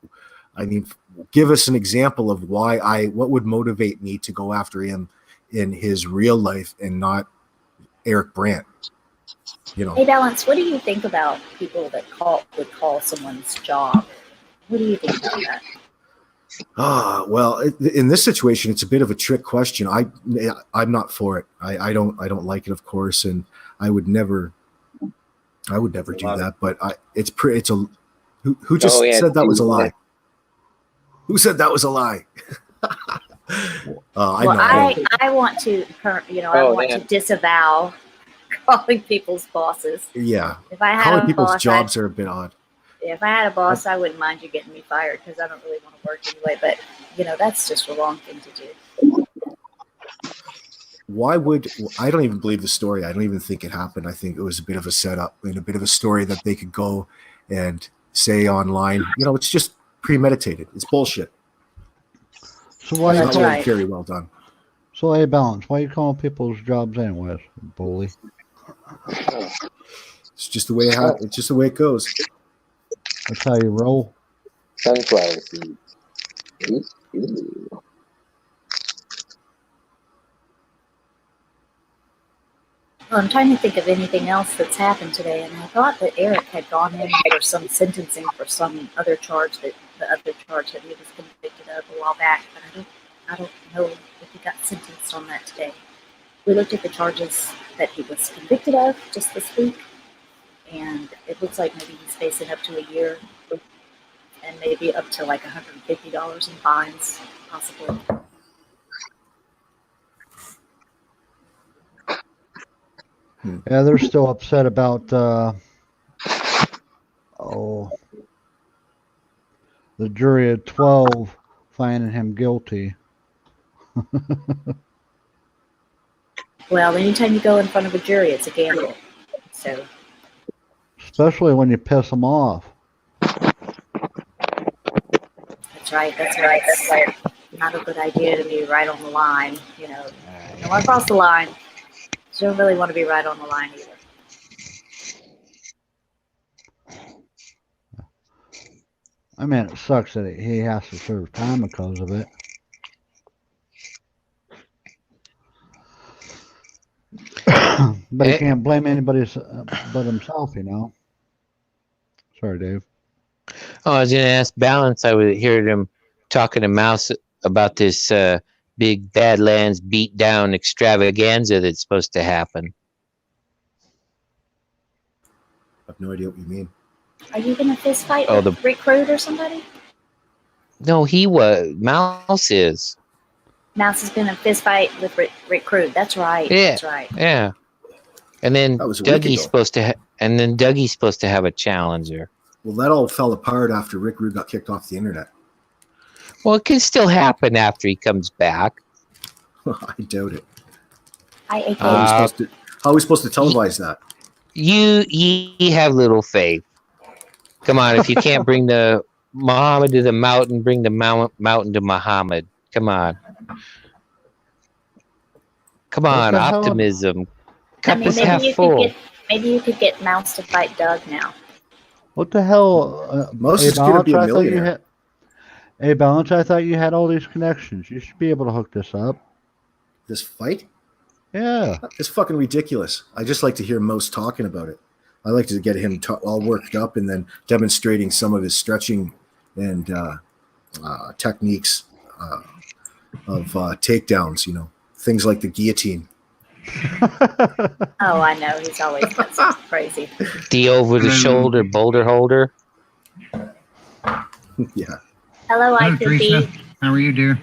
give us an example of what would motivate me to go after him in his real life and not Eric Brandt. Hey, Balance, what do you think about people that would call someone's job? What do you think about that? Well, in this situation, it's a bit of a trick question. I'm not for it. I don't like it, of course, and I would never do that. But who just said that was a lie? Who said that was a lie? I want to, to disavow calling people's bosses. Yeah, if I had calling people's jobs are a bit odd. If I had a boss, I wouldn't mind you getting me fired, because I don't really want to work anyway. But that's just the wrong thing to do. I don't even believe the story. I don't even think it happened. I think it was a bit of a setup and a bit of a story that they could go and say online. It's just premeditated. It's bullshit. So why it's not very well done. So A-Balance, why are you calling people's jobs anyways, bully? It's just the way it goes. That's how you roll. Sunflower seeds. Ooh. Well, I'm trying to think of anything else that's happened today, and I thought that Eric had gone in for some sentencing for some other charge that he was convicted of a while back, but I don't know if he got sentenced on that today. We looked at the charges that he was convicted of just this week, and it looks like maybe he's facing up to a year and maybe up to like $150 in fines, possibly. Yeah, they're still upset about the jury of 12 finding him guilty. Well, anytime you go in front of a jury, it's a gamble. So, Especially when you piss them off. that's right. It's not a good idea to be right on the line. You know, you don't want to cross the line. You don't really want to be right on the line either. I mean, it sucks that he has to serve time because of it. But he can't blame anybody but himself, you know. Sorry, Dave. Oh, I was going to ask Balance. I would hear him talking to Mouse about this big Badlands beat-down extravaganza that's supposed to happen. I have no idea what you mean. Are you going to fist fight with Rick Crude or somebody? No, Mouse is. Mouse is going to fist fight with Rick Crude. That's right. Yeah. That's right. Yeah. And then That was a week Dougie's ago. supposed to have a challenger. Well, that all fell apart after Rick Rude got kicked off the internet. Well, it can still happen after he comes back. I doubt it. Hi, How are we supposed to televise that? You have little faith. Come on, if you can't bring the Muhammad to the mountain, bring the mountain to Muhammad. Come on. Come on, optimism. Cup is half full. Maybe you could get Mouse to fight Doug now. What the hell? Most is going to be a millionaire. Hey, Balance, I thought you had all these connections. You should be able to hook this up. This fight? Yeah. It's fucking ridiculous. I just like to hear Most talking about it. I like to get him all worked up and then demonstrating some of his stretching and techniques of takedowns, you know, things like the guillotine. Oh, I know. He's always got something crazy. The over-the-shoulder boulder holder. Yeah. Hello, Hello, Teresa. How are you, dear?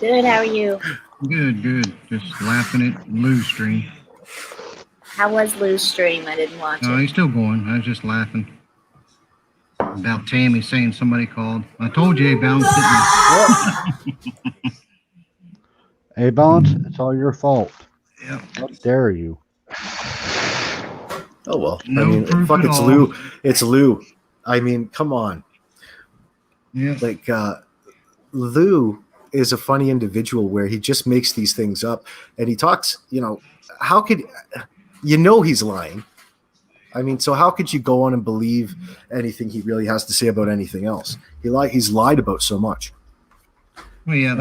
Good. How are you? Good. Just laughing at Lou's stream. How was Lou's stream? I didn't watch Oh, it. he's still going. I was just laughing about Tammy saying somebody called. I told you, Balance, didn't I? Hey, Balance, it's all your fault. Yep. How dare you? Oh, well. No I mean, proof fuck, at it's all. Lou. It's Lou. I mean, come on. Yeah. Like, Lou is a funny individual where he just makes these things up and he talks, you know, how could, you know, he's lying. I mean, so how could you go on and believe anything he really has to say about anything else? He's lied about so much. Well, yeah,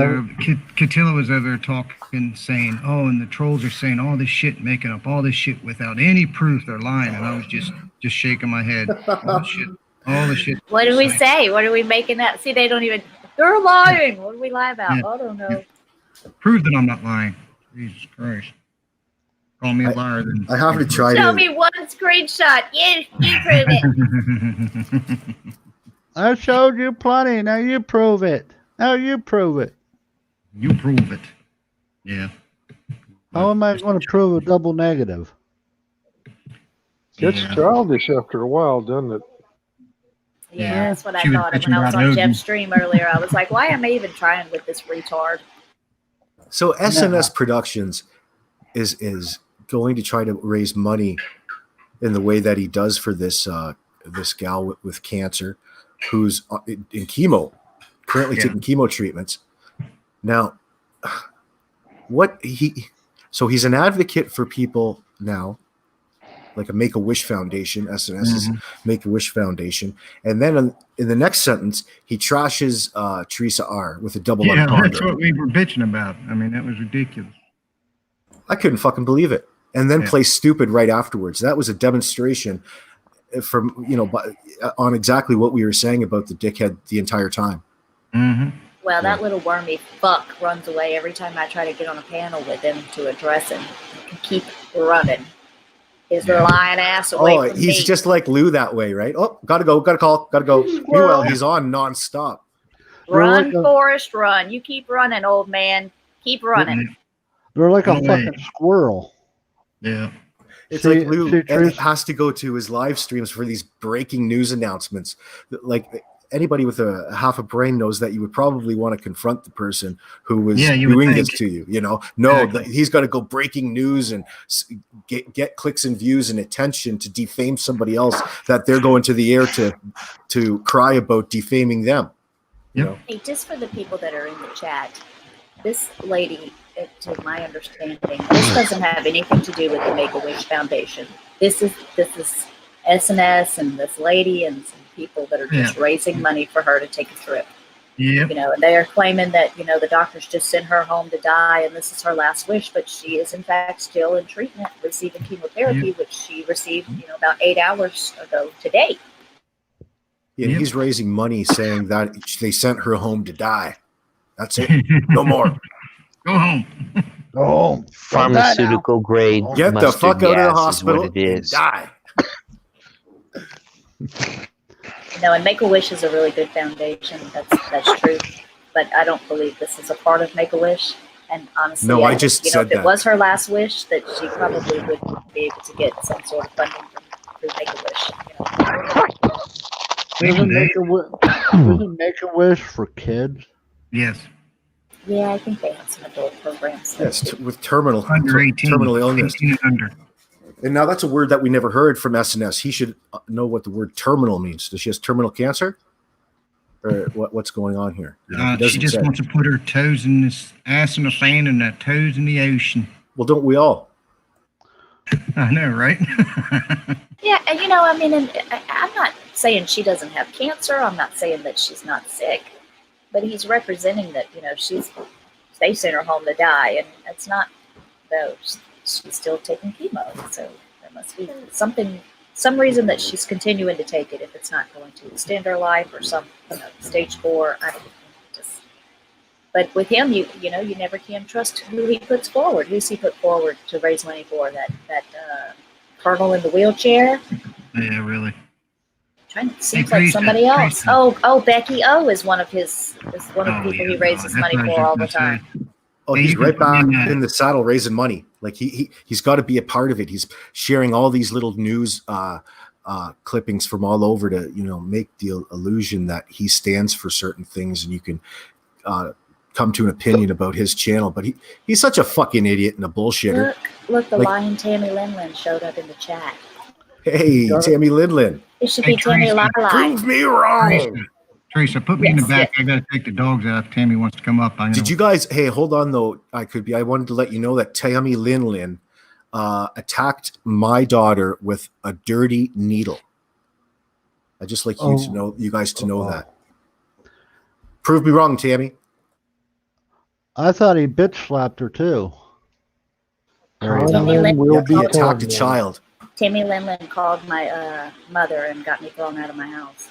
Catilla was over there talking, saying, oh, and the trolls are saying all this shit, making up all this shit without any proof they're lying. And I was just shaking my head. All the shit. What do we say? What are we making up? See, they don't even. They're lying. What do we lie about? Yeah. I don't know. Prove that I'm not lying. Jesus Christ. Call me a liar. Then I have to try Show to. me one screenshot. You prove it. I showed you plenty. Now you prove it. You prove it. Yeah. How am I going to prove a double negative? Gets Yeah. childish after a while, doesn't it? Yeah, that's what I She was thought of bitching when I was about on Hogan. Jeff's stream earlier. I was like, why am I even trying with this retard? So SNS Productions is going to try to raise money in the way that he does for this this gal with cancer who's in chemo, currently taking chemo treatments. Now, he's an advocate for people now, like a Make-A-Wish Foundation. SNS is Make-A-Wish Foundation. And then in the next sentence, he trashes Teresa R. with a double entendre. That's what we were bitching about. I mean, that was ridiculous. I couldn't fucking believe it. And then play stupid right afterwards. That was a demonstration from, on exactly what we were saying about the dickhead the entire time. Mm-hmm. Well, that little wormy fuck runs away every time I try to get on a panel with him to address him. He can keep running his lying ass away from he's me. just like Lou that way, right? Oh, gotta go, gotta call, gotta go. Meanwhile, he's on nonstop. Run, Forrest, run. You keep running, old man. Keep running. They're like a fucking squirrel. Yeah. It's like Lou has to go to his live streams for these breaking news announcements. Like anybody with a half a brain knows that you would probably want to confront the person who was doing this to you. He's got to go breaking news and get clicks and views and attention to defame somebody else that they're going to the air to cry about defaming them. Hey, just for the people that are in the chat, this lady, to my understanding, this doesn't have anything to do with the Make-A-Wish Foundation. This is SNS and this lady and some people that are just raising money for her to take a trip. Yeah. And they are claiming that, the doctors just sent her home to die and this is her last wish, but she is in fact still in treatment, receiving chemotherapy, which she received, about 8 hours ago today. Yeah, he's raising money saying that they sent her home to die. That's it. No more. Go home. Go home. Pharmaceutical grade. Get the fuck out of the hospital and die. And Make-A-Wish is a really good foundation. That's true. But I don't believe this is a part of Make-A-Wish. And honestly, I just said if it was her last wish, that she probably would be able to get some sort of funding through Make-A-Wish. Doesn't Make-A-Wish for kids? Yes. Yeah, I think they have some adult programs. Yes, with terminal illness. 18 and under. And now that's a word that we never heard from SNS. He should know what the word terminal means. Does she have terminal cancer? Or what's going on here? She just wants to put her toes in this ass in the sand and her toes in the ocean. Well, don't we all? I know, right? Yeah, and I'm not saying she doesn't have cancer. I'm not saying that she's not sick. But he's representing that, they sent her home to die, and it's not, though. She's still taking chemo, so there must be some reason that she's continuing to take it if it's not going to extend her life or some stage 4. I don't know. But with him, you never can trust who he puts forward. Who's he put forward to raise money for? That colonel in the wheelchair? Yeah, really. Seems like somebody else. Oh, Becky O is one of the people he raises money for all the time. Oh, he's right back in the saddle raising money. Like he's got to be a part of it. He's sharing all these little news clippings from all over to make the illusion that he stands for certain things, and you can come to an opinion about his channel. But he's such a fucking idiot and a bullshitter. Look, the lion Tammy Linlin showed up in the chat. Hey, Tammy Linlin. It should be Tammy Lala. Prove me wrong. Teresa, put me in the back. I gotta take the dogs out if Tammy wants to come up. Did you guys? Hey, hold on though. I wanted to let you know that Tammy Linlin attacked my daughter with a dirty needle. I just like you guys to know that. Prove me wrong, Tammy. I thought he bitch slapped her too. He attacked a child. Tammy Linlin called my mother and got me thrown out of my house.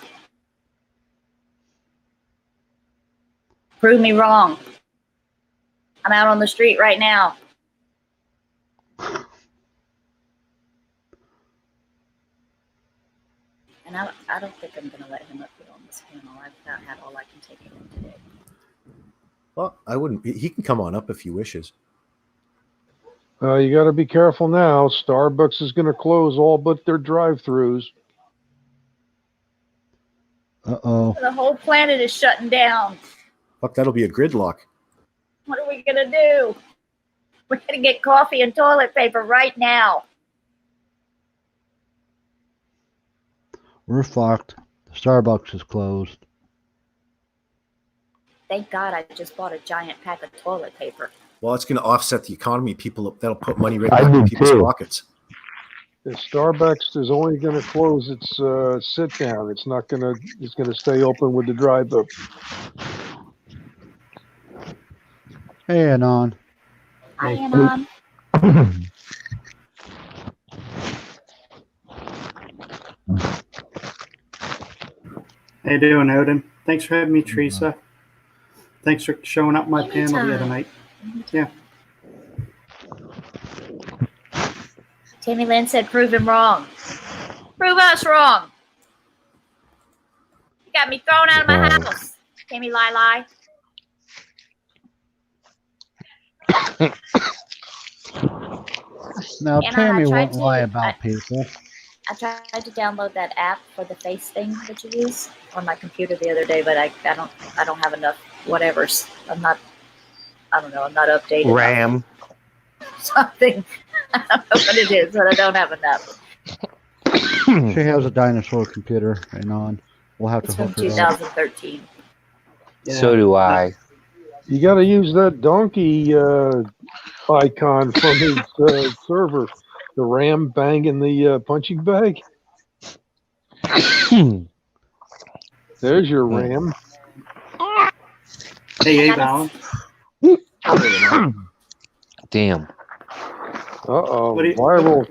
Prove me wrong. I'm out on the street right now. And I don't think I'm going to let him up here on this panel. I've about had all I can take of him today. Well, I wouldn't. He can come on up if he wishes. You got to be careful now. Starbucks is going to close all but their drive-throughs. Uh-oh. The whole planet is shutting down. Fuck, that'll be a gridlock. What are we going to do? We're going to get coffee and toilet paper right now. We're fucked. Starbucks is closed. Thank God I just bought a giant pack of toilet paper. Well, it's going to offset the economy. That'll put money right back in people's pockets. The Starbucks is only going to close its sit down. It's not going to. It's going to stay open with the drive up. Hey, Anon. Hi, Anon. How you doing, Odin? Thanks for having me, Teresa. Thanks for showing up my panel the other night. Yeah. Tammy Lynn said, prove him wrong. Prove us wrong. You got me thrown out of my house. Tammy Lie. Now, And Tammy I tried won't to- lie about people. I tried to download that app for the face thing that you use on my computer the other day, but I don't have enough whatever's. I'm not updated. Ram. Something. I don't know what it is, but I don't have enough. She has a dinosaur computer, Anon. We'll have to It's from hook her up. 2013. So do I. You got to use that donkey icon from his server. The ram banging the punching bag. There's your ram. Hey, Alan. Damn. Uh-oh. What do you Viral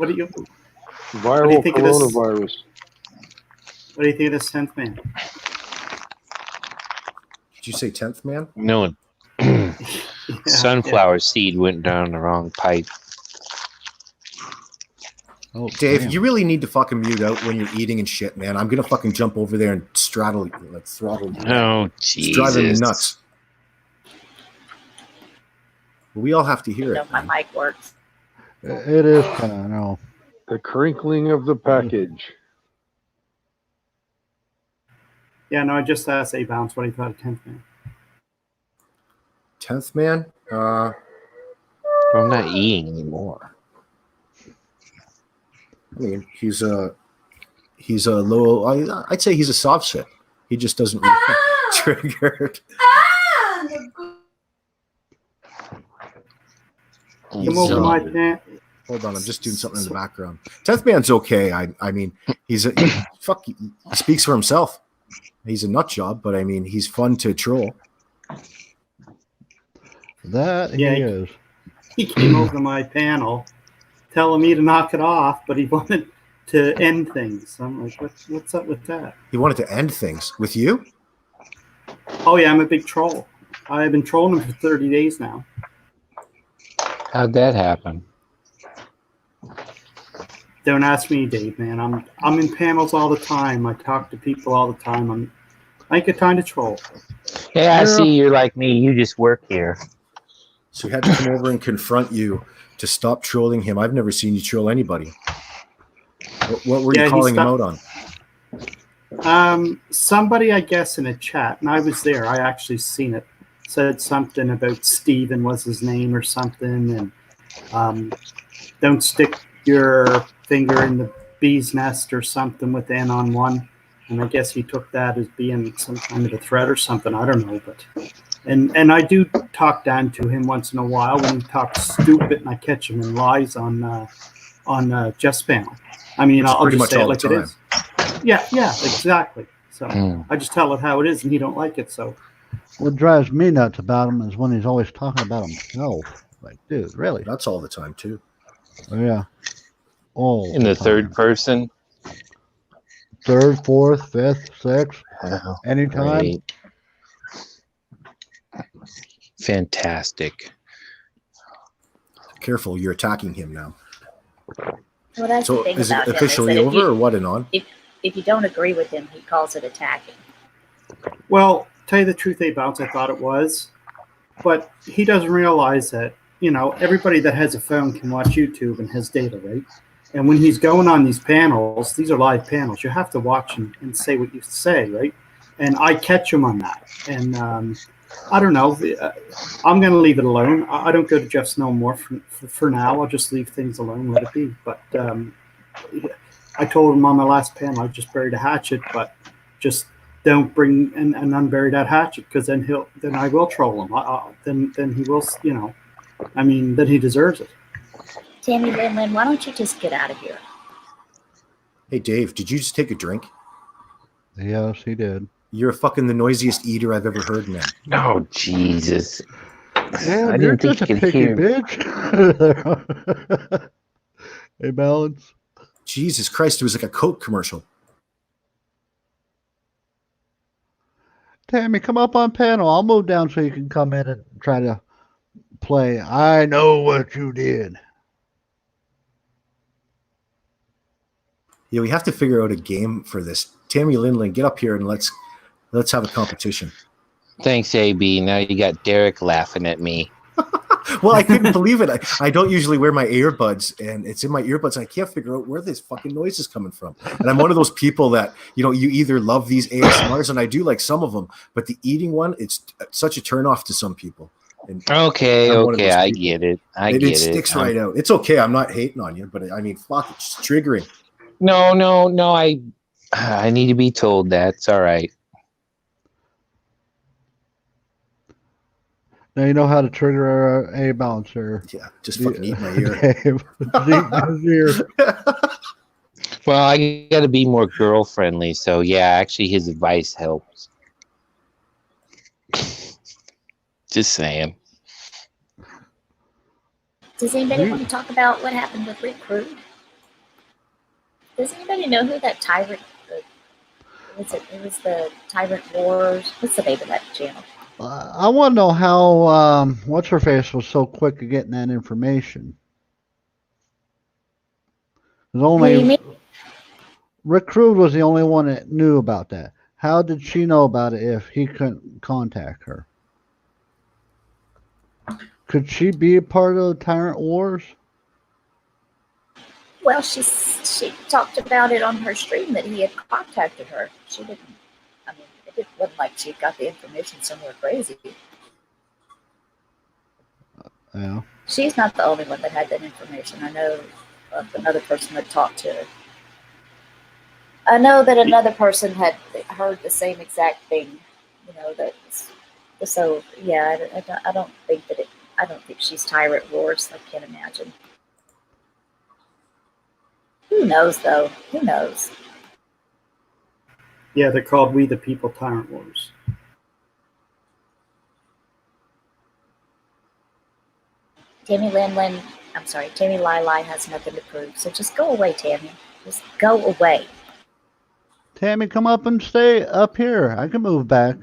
think coronavirus. What do you think of this 10th man? Did you say 10th man? No. Sunflower seed went down the wrong pipe. Oh, Dave, damn. you really need to fucking mute out when you're eating and shit, man. I'm gonna fucking jump over there and throttle you. Oh, It's Jesus. driving me nuts. We all have to I hear know it. my mic works. It is kind of, no. The crinkling of the package. Yeah, no, I just asked A-Bounce what he thought of 10th man. 10th man? I'm not eating anymore. I mean, he's a low. I'd say he's a soft set. He just doesn't really triggered. Come over to my pant. Hold on, I'm just doing something in the background. 10th man's okay. I mean, he speaks for himself. He's a nut job, but I mean, he's fun to troll. That Yeah, he is. He came over to my panel telling me to knock it off, but he wanted to end things. I'm like, what's up with that? He wanted to end things with you. Oh, yeah, I'm a big troll. I've been trolling him for 30 days now. How'd that happen? Don't ask me, Dave, man. I'm in panels all the time. I talk to people all the time. I ain't got time to troll. Yeah, I see you're like me. You just work here. So he had to come over and confront you to stop trolling him. I've never seen you troll anybody. What were you calling him out on? Somebody, I guess, in a chat, and I was there. I actually seen it. Said something about Steven was his name or something, and don't stick your finger in the bee's nest or something with N on one. And I guess he took that as being some kind of a threat or something. I don't know, but and I do talk down to him once in a while when he talks stupid, and I catch him in lies on Jeff's panel. I mean, I'll just say it like it is. Yeah, exactly. So I just tell it how it is, and he don't like it. So what drives me nuts about him is when he's always talking about himself. Like, dude, really? That's all the time too. Oh, yeah. Oh. In the third person? Third, fourth, fifth, sixth. Oh, anytime. great. Fantastic. Careful, you're attacking him now. Well, that's the So thing is about it him, officially that if over you- or what, Anon? If you don't agree with him, he calls it attacking. well, tell you the truth, A-Bounce, I thought it was. But he doesn't realize that, everybody that has a phone can watch YouTube and has data, right? And when he's going on these panels, these are live panels, you have to watch and say what you say, right? And I catch him on that. And I don't know. I'm going to leave it alone. I don't go to Jeff Snow more for now. I'll just leave things alone, let it be. But I told him on my last panel, I just buried a hatchet, but just don't bring and unbury that hatchet, because then I will troll him. Then he will, then he deserves it. Tammy Lynn, why don't you just get out of here? Hey, Dave, did you just take a drink? Yes, he did. You're fucking the noisiest eater I've ever heard, man. Oh, Jesus. Damn, I you're didn't think just you a could picky hear. bitch. Hey, Balance. Jesus Christ, it was like a Coke commercial. Tammy, come up on panel. I'll move down so you can come in and try to play. I know what you did. Yeah, we have to figure out a game for this. Tammy Linlin, get up here and let's have a competition. Thanks, AB. Now you got Derek laughing at me. Well, I couldn't believe it. I don't usually wear my earbuds, and it's in my earbuds. And I can't figure out where this fucking noise is coming from. And I'm one of those people that, you either love these ASMRs, and I do like some of them, but the eating one, it's such a turnoff to some people. And Okay, I get it. It sticks right out. It's okay. I'm not hating on you, but I mean, fuck, it's just triggering. No. I need to be told that. It's all right. Now you know how to trigger a balancer. Yeah, just fucking eat my ear. Dave, eat his ear. Well, I got to be more girl friendly. So yeah, actually, his advice helps. Just saying. Does anybody want to talk about what happened with Recruit? Does anybody know who that tyrant? It was the Tyrant Wars. What's the name of that channel? I want to know how what's her face was so quick at getting that information. There's What do you only mean? Rick Crude was the only one that knew about that. How did she know about it if he couldn't contact her? Could she be a part of the Tyrant Wars? Well, she talked about it on her stream that he had contacted her. She didn't. I mean, it wasn't like she got the information somewhere crazy. Yeah. She's not the only one that had that information. I know of another person that talked to her. I know that another person had heard the same exact thing. So yeah, I don't think that I don't think she's Tyrant Wars. I can't imagine. Who knows, though? Who knows? Yeah, they're called We the People Tyrant Wars. Tammy Lili has nothing to prove. So just go away, Tammy. Just go away. Tammy, come up and stay up here. I can move back.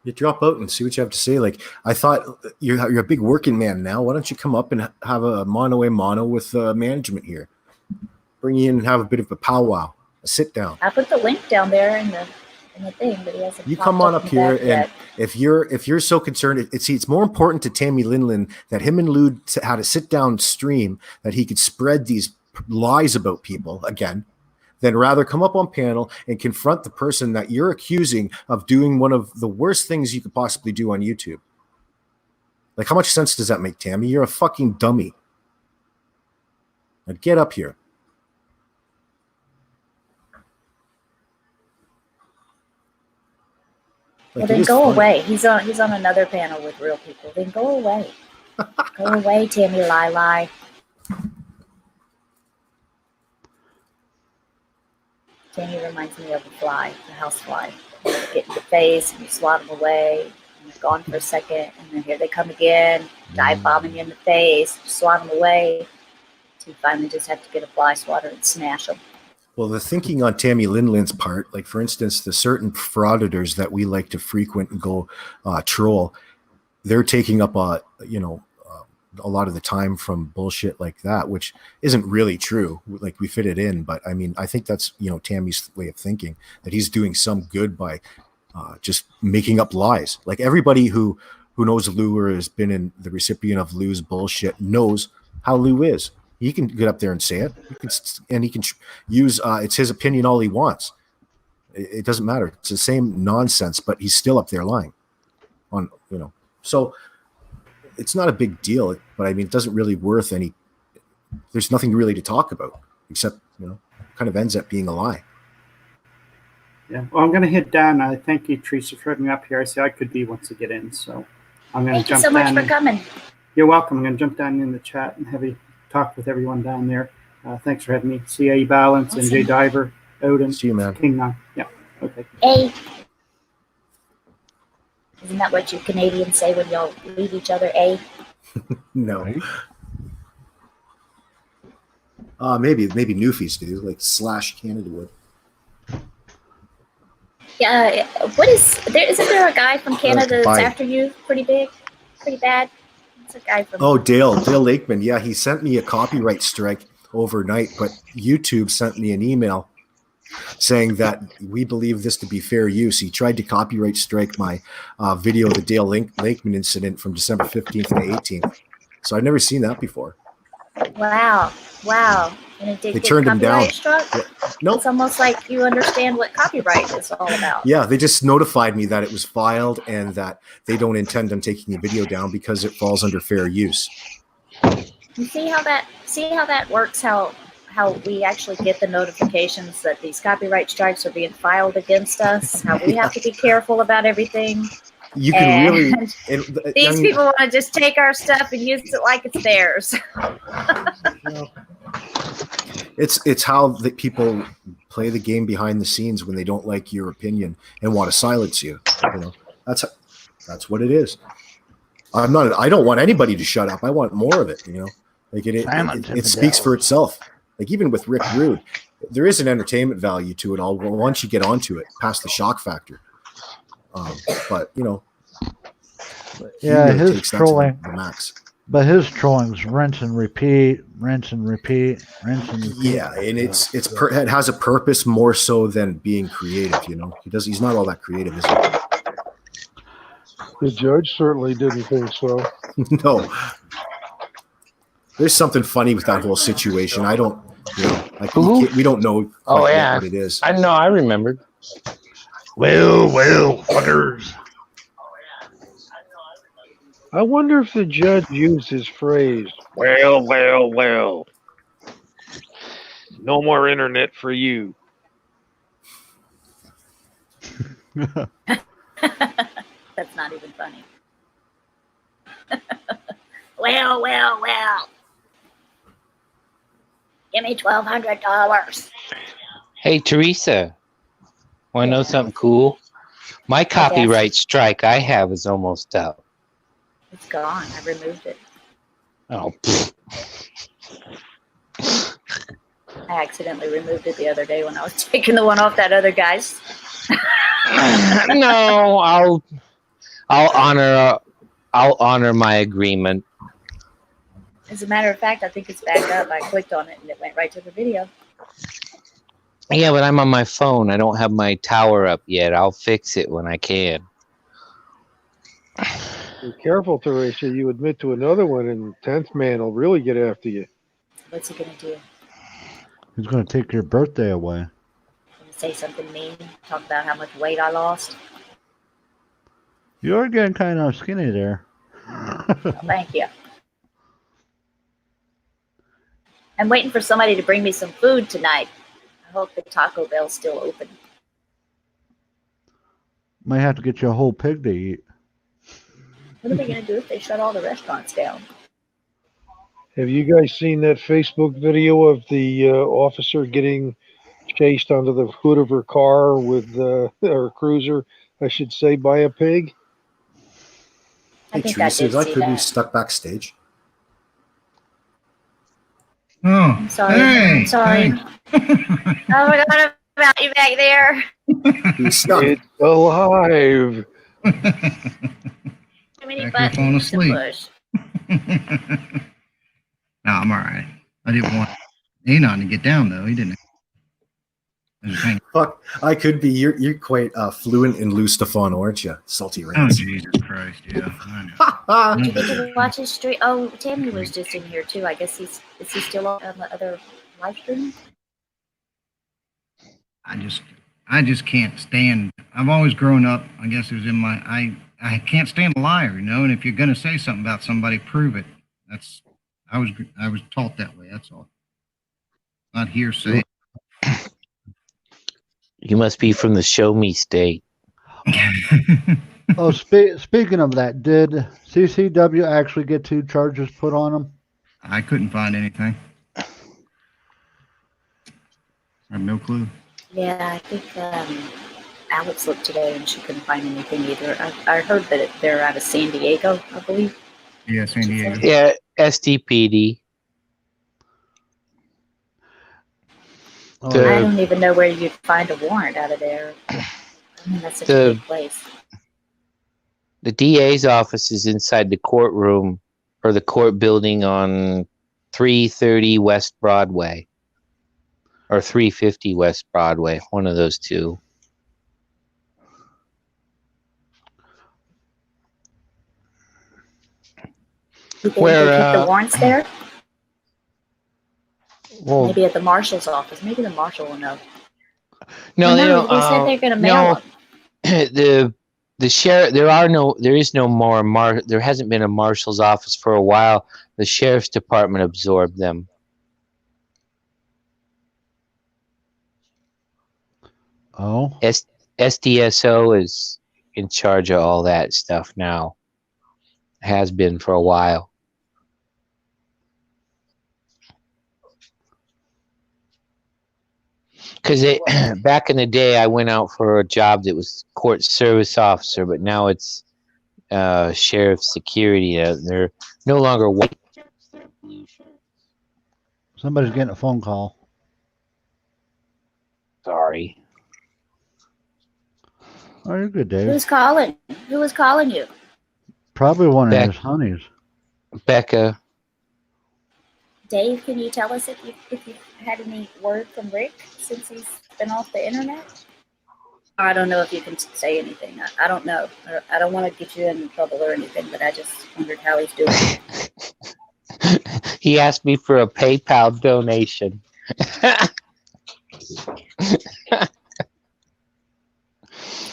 You drop out and see what you have to say. Like, I thought you're a big working man now. Why don't you come up and have a mano with management here? Bring you in and have a bit of a powwow, a sit down. I put the link down there in the thing, but he hasn't. You come on up here, and if you're so concerned, it's more important to Tammy Linlin that him and Lou had a sit down stream that he could spread these lies about people again, than rather come up on panel and confront the person that you're accusing of doing one of the worst things you could possibly do on YouTube. Like, how much sense does that make, Tammy? You're a fucking dummy. Now get up here. Well, then go away. He's on another panel with real people. Then go away. Go away, Tammy Lili. Tammy reminds me of a fly, a housefly. You get in the face and you swat them away, and they're gone for a second, and then here they come again, dive bombing you in the face, swat them away, so you finally just have to get a fly swatter and smash them. Well, the thinking on Tammy Linlin's part, like, for instance, the certain frauditors that we like to frequent and go troll, they're taking up a lot of the time from bullshit like that, which isn't really true. Like, we fit it in, but I mean, I think that's, Tammy's way of thinking, that he's doing some good by just making up lies. Like, everybody who knows Lou or has been in the recipient of Lou's bullshit knows how Lou is. He can get up there and say it. He can use it's his opinion all he wants. It doesn't matter. It's the same nonsense, but he's still up there lying. So it's not a big deal. But I mean, it doesn't really worth any. There's nothing really to talk about except kind of ends up being a lie. Yeah. Well, I'm going to hit down. I thank you, Teresa, for having me up here. I see I could be once I get in, so I'm going to jump down. Thank you so much for coming. You're welcome. I'm going to jump down in the chat and have a talk with everyone down there. Thanks for having me. CA Balance, Awesome. NJ Diver, Odin, See you, man. King 9. Yeah. Okay. A. Isn't that what you Canadians say when y'all leave each other? A. No. Maybe Newfies do, like / Canada would. Yeah. What is there? Isn't there a guy from Canada that's bye. after you? Pretty big, pretty bad. It's a guy from. Oh, Dale Lakeman. Yeah, he sent me a copyright strike overnight, but YouTube sent me an email saying that we believe this to be fair use. He tried to copyright strike my video of the Dale Lakeman incident from December 15th to 18th. So I've never seen that before. Wow. And it did They get turned him down. copyright struck? Yeah. Nope. It's almost like you understand what copyright is all about. Yeah, they just notified me that it was filed and that they don't intend on taking the video down because it falls under fair use. You see how that works, how we actually get the notifications that these copyright strikes are being filed against us, how we have to be careful about everything. You can really these people want to just take our stuff and use it like it's theirs. It's how the people play the game behind the scenes when they don't like your opinion and want to silence you. You know, that's what it is. I don't want anybody to shut up. I want more of it. You know, like it speaks for itself. Like even with Rick Rude, there is an entertainment value to it all. Once you get onto it, past the shock factor. But you know, yeah, really his takes that trolling, to the max. but his trolling's rinse and repeat, rinse and repeat, rinse and repeat. Yeah, and it has a purpose more so than being creative. You know, he's not all that creative, is he? The judge certainly didn't think so. No. There's something funny with that whole situation. I don't, you know, like we don't know quite yet what it is. I know. I remembered. Well, fuckers. I wonder if the judge used his phrase, well. No more internet for you. That's not even funny. Well. Give me $1,200. Hey, Teresa. Want to know something cool? My copyright strike I have is almost up. It's gone. I removed it. Oh. I accidentally removed it the other day when I was taking the one off that other guy's. No, I'll honor my agreement. As a matter of fact, I think it's back up. I clicked on it and it went right to the video. Yeah, but I'm on my phone. I don't have my tower up yet. I'll fix it when I can. Be careful, Teresa. You admit to another one, and 10th man will really get after you. What's he gonna do? He's going to take your birthday away. Gonna say something mean? Talk about how much weight I lost? You're getting kind of skinny there. Oh, thank you. I'm waiting for somebody to bring me some food tonight. I hope the Taco Bell's still open. Might have to get you a whole pig to eat. What are they going to do if they shut all the restaurants down? Have you guys seen that Facebook video of the officer getting chased onto the hood of her car with or cruiser, I should say, by a pig? Hey, Teresa, that could be stuck backstage. Oh, I'm sorry. hey, I'm sorry. hey. I forgot about you back there. He's stuck. It's alive. Too many Back here falling buttons to asleep. push. No, I'm all right. I didn't want Anon to get down though. He didn't. Fuck, I could be. You're quite fluent in Lou Stefano, aren't you? Salty Oh Rants. Jesus Christ! Yeah, I know. Did you watch his stream? Oh, Tammy was just in here too. I guess is he still on the other live stream? I just can't stand. I've always grown up. I guess it was in my. I can't stand a liar, you know. And if you're gonna say something about somebody, prove it. I was taught that way. That's all. Not hearsay. You must be from the show me state. Oh, speaking of that, did CCW actually get 2 charges put on him? I couldn't find anything. I have no clue. Yeah, I think Alex looked today and she couldn't find anything either. I heard that they're out of San Diego, I believe. Yeah, San Diego. Yeah, STPD. I The don't even know where you'd find a warrant out of there. I mean, that's such a the big place. the DA's office is inside the courtroom or the court building on 330 West Broadway or 350 West Broadway, one of those two. You think Where, they keep the warrants there? Well, Maybe at the marshal's office. Maybe the marshal will know. no, they don't. They said they're going to mail them. The sheriff. There is no more. There hasn't been a marshal's office for a while. The sheriff's department absorbed them. Oh, SDSO is in charge of all that stuff now. Has been for a while. Because back in the day, I went out for a job that was court service officer, but now it's sheriff security. They're no longer white. somebody's getting a phone call. Sorry. Oh, you're good, Dave. Who's calling? Who was calling you? Probably one of his honeys. Becca. Dave, can you tell us if you had any word from Rick since he's been off the internet? I don't know if you can say anything. I don't know. I don't want to get you in trouble or anything, but I just wondered how he's doing. He asked me for a PayPal donation.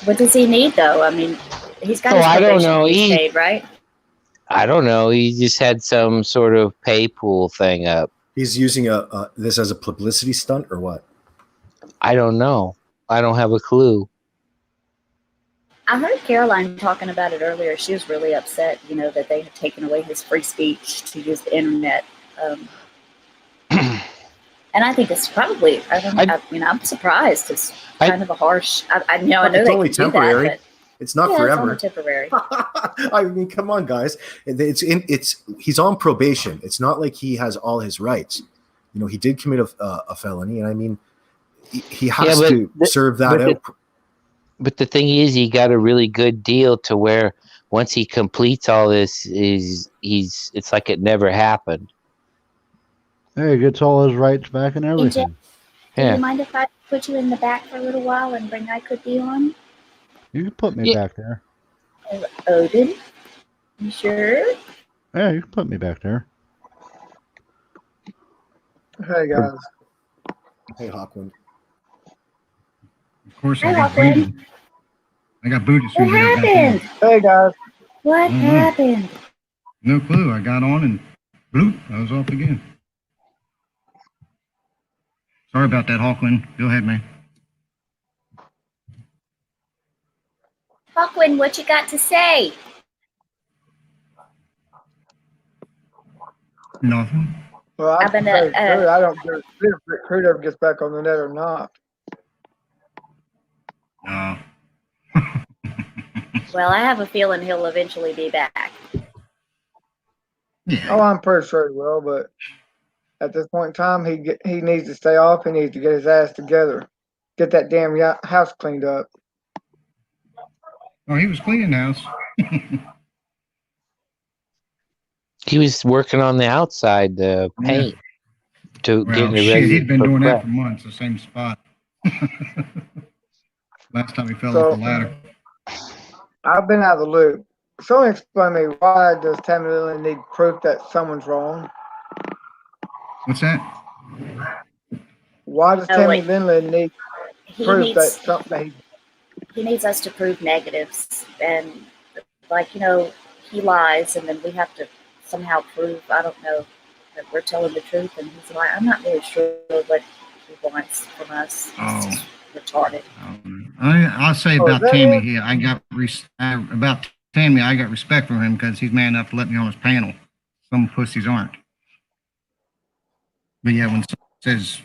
What does he need, though? I mean, he's got his I don't probation know. paid, right? I don't know. He just had some sort of pay pool thing up. He's using this as a publicity stunt or what? I don't know. I don't have a clue. I heard Caroline talking about it earlier. She was really upset, that they had taken away his free speech to use the internet. And I think it's probably, I'm surprised. It's kind of a harsh, I know It's they only can do temporary. that, but It's not It's forever. only temporary. I mean, come on, guys. He's on probation. It's not like he has all his rights. He did commit a felony, and I mean, he has to serve that out. But the thing is, he got a really good deal to where once he completes all this, it's like it never happened. Hey, he gets all his rights back and everything. Do you mind if I put you in the back for a little while and bring I Cookie on? You can put me back there. Odin? You sure? Yeah, you can put me back there. Hey guys. Hey, Hawkwind. Of course, Hi, I got Hawkwind. booted. I got booted. What happened? Hey guys. What happened? No clue. I got on and bloop, I was off again. Sorry about that, Hawkwind. Go ahead, man. Hawkwind, what you got to say? Nothing. Well, I've been, I don't care if recruit ever gets back on the net or not. No. Well, I have a feeling he'll eventually be back. Yeah. Oh, I'm pretty sure he will, but at this point in time, he needs to stay off. He needs to get his ass together, get that damn house cleaned up. Oh, he was cleaning the house. He was working on the outside, the paint, to Well, getting it shit, ready. he'd been for doing prep. that for months, the same spot. Last time he fell So- off the ladder. I've been out of the loop. Someone explain to me, why does Tammy Lindley need proof that someone's wrong? What's that? Why does Oh, Tammy wait. Lindley need He proof that needs something? he needs us to prove negatives, and he lies, and then we have to somehow prove, I don't know, that we're telling the truth, and he's like, I'm not really sure what he wants from us. It's just retarded. I'll say Oh, about is that Tammy it? here. About Tammy, I got respect for him because he's man enough to let me on his panel. Some pussies aren't. But yeah, when someone says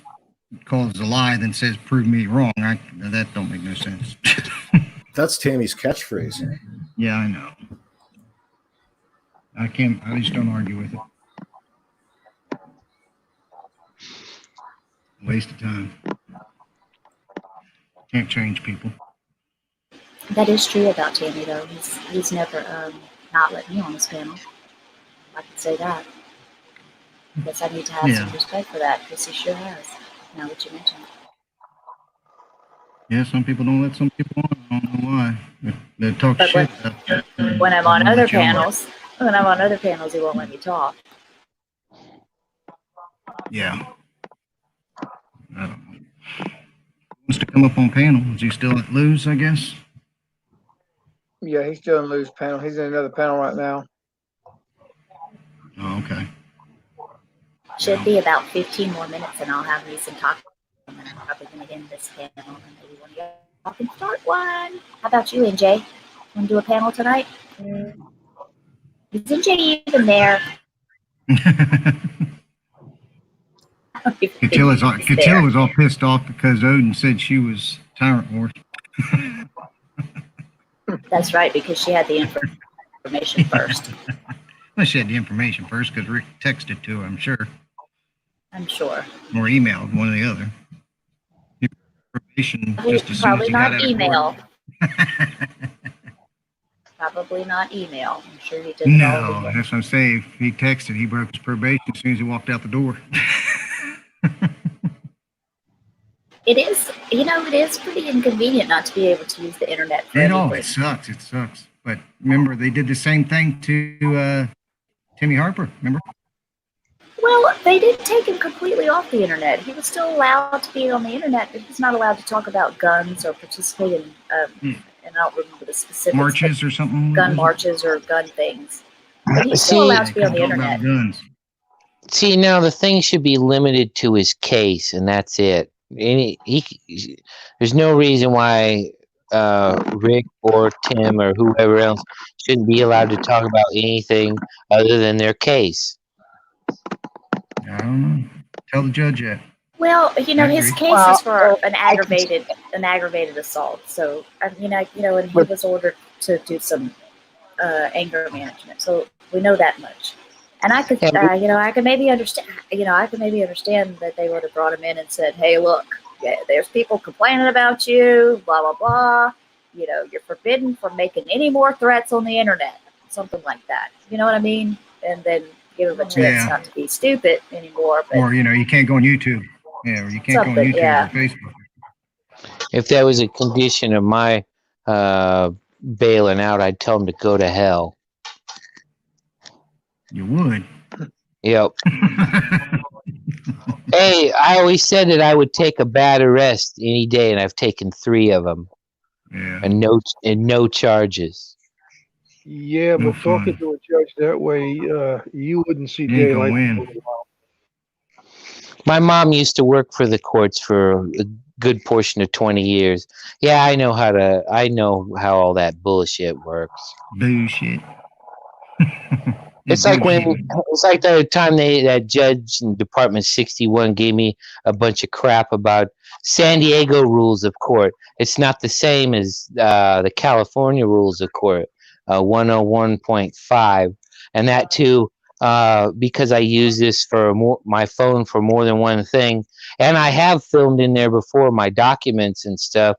calls a lie, then says, "Prove me wrong." That don't make no sense. That's Tammy's catchphrase. Yeah, I know. I just don't argue with it. Waste of time. Can't change people. That is true about Tammy, though. He's never not let me on his panel. I can say that. I guess I need to have some respect for that, because he sure has. Now that you mention it. Yeah, some people don't let some people on. I don't know why. They talk But shit. when I'm on other panels, he won't let me talk. Yeah. I don't know. Wants to come up on panel. Is he still at Lou's, I guess? Yeah, he's still in Lou's panel. He's in another panel right now. Oh, okay. Should be about 15 more minutes, and I'll have me some talk. And then I'm probably going to end this panel, and maybe one of y'all can start one. How about you, NJ? Want to do a panel tonight? Is NJ even there? Katilla was all pissed off because Odin said she was Tyrant Horse. That's right, because she had the information first. Well, she had the information first because Rick texted to her, I'm sure. I'm sure. Or emailed, one or the other. Probation just as soon Probably as he got not out of email. Probably not email. I'm sure he didn't. No, that's what I'm saying. If he texted, he broke his probation as soon as he walked out the door. It is, it is pretty inconvenient not to be able to use the internet. It sucks. It sucks. But remember, they did the same thing to Timmy Harper, remember? Well, they didn't take him completely off the internet. He was still allowed to be on the internet, but he's not allowed to talk about guns or participate in, and I don't remember the specifics. Marches or something? Gun marches or gun things. But he's still allowed to be on the internet. See, now the thing should be limited to his case, and that's it. There's no reason why Rick or Tim or whoever else shouldn't be allowed to talk about anything other than their case. I don't know. Tell the judge that. Well, his case is for an aggravated assault. So, and he was ordered to do some anger management. So we know that much. And I could, I could maybe understand. That they would have brought him in and said, "Hey, look, there's people complaining about you. Blah blah blah. You're forbidden from making any more threats on the internet." Something like that. You know what I mean? And then give him a chance not to be stupid anymore. But, or you can't go on YouTube. Yeah, or you can't go on YouTube or Facebook. If that was a condition of my bailing out, I'd tell him to go to hell. You would. Yep. Hey, I always said that I would take a bad arrest any day, and I've taken 3 of them. Yeah. And no charges. Yeah, but talking to a judge that way, you wouldn't see daylight. My mom used to work for the courts for a good portion of 20 years. Yeah, I know how all that bullshit works. Bullshit. It's like the time that judge in Department 61 gave me a bunch of crap about San Diego rules of court. It's not the same as the California rules of court, 101.5, and that too because I use this for my phone for more than one thing, and I have filmed in there before my documents and stuff.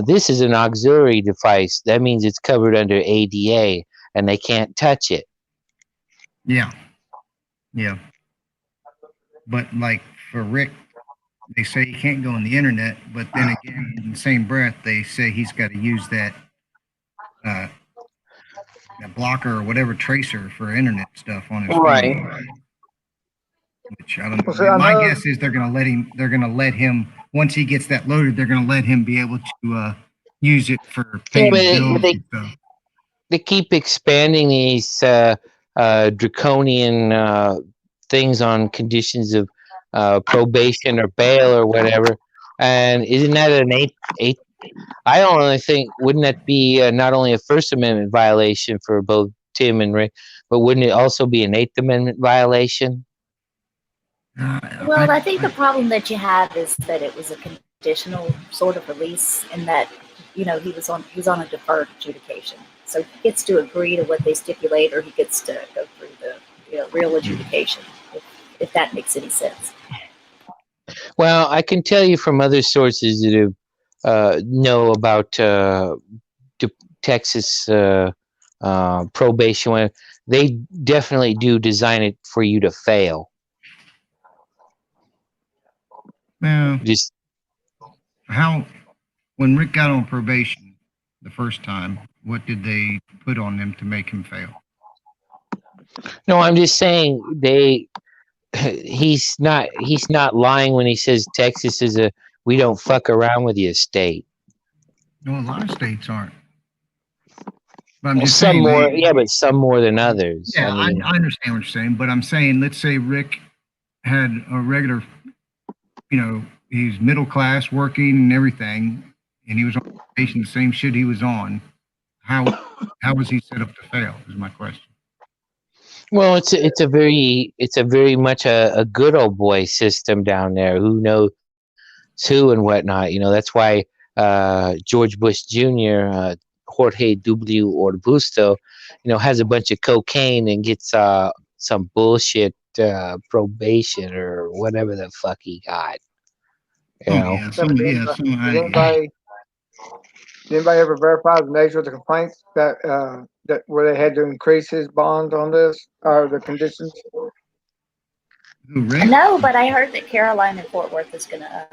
This is an auxiliary device. That means it's covered under ADA, and they can't touch it. Yeah. But like for Rick, they say he can't go on the internet, but then again, in the same breath, they say he's got to use that blocker or whatever tracer for internet stuff on his phone. Which I don't know. My guess is they're gonna let him once he gets that loaded, they're gonna let him be able to use it for paying bills and stuff. They keep expanding these draconian things on conditions of probation or bail or whatever, and isn't that an eight? I only think, wouldn't that be not only a First Amendment violation for both Tim and Rick, but wouldn't it also be an 8th Amendment violation? Well, I think the problem that you have is that it was a conditional sort of release, and that he's on a deferred adjudication, so he gets to agree to what they stipulate, or he gets to go through the real adjudication, if that makes any sense. Well, I can tell you from other sources that know about Texas probation. They definitely do design it for you to fail. Well, Just when Rick got on probation the first time, what did they put on him to make him fail? no, I'm just saying he's not lying when he says Texas is a we don't fuck around with you state. No, a lot of states aren't. But I'm Well, just some saying more, but some more than others. Yeah, I mean, I understand what you're saying, but I'm saying, let's say Rick had a regular, he's middle class, working and everything, and he was on probation, the same shit he was on. How was he set up to fail? Is my question. well, it's a very much a good old boy system down there. Who knows who and whatnot? That's why George Bush Jr. Jorge W. Orbusto, has a bunch of cocaine and gets some bullshit probation or whatever the fuck he got. Did anybody ever verify the nature of the complaints that where they had to increase his bond on this or the conditions? No, but I heard that Caroline in Fort Worth is going to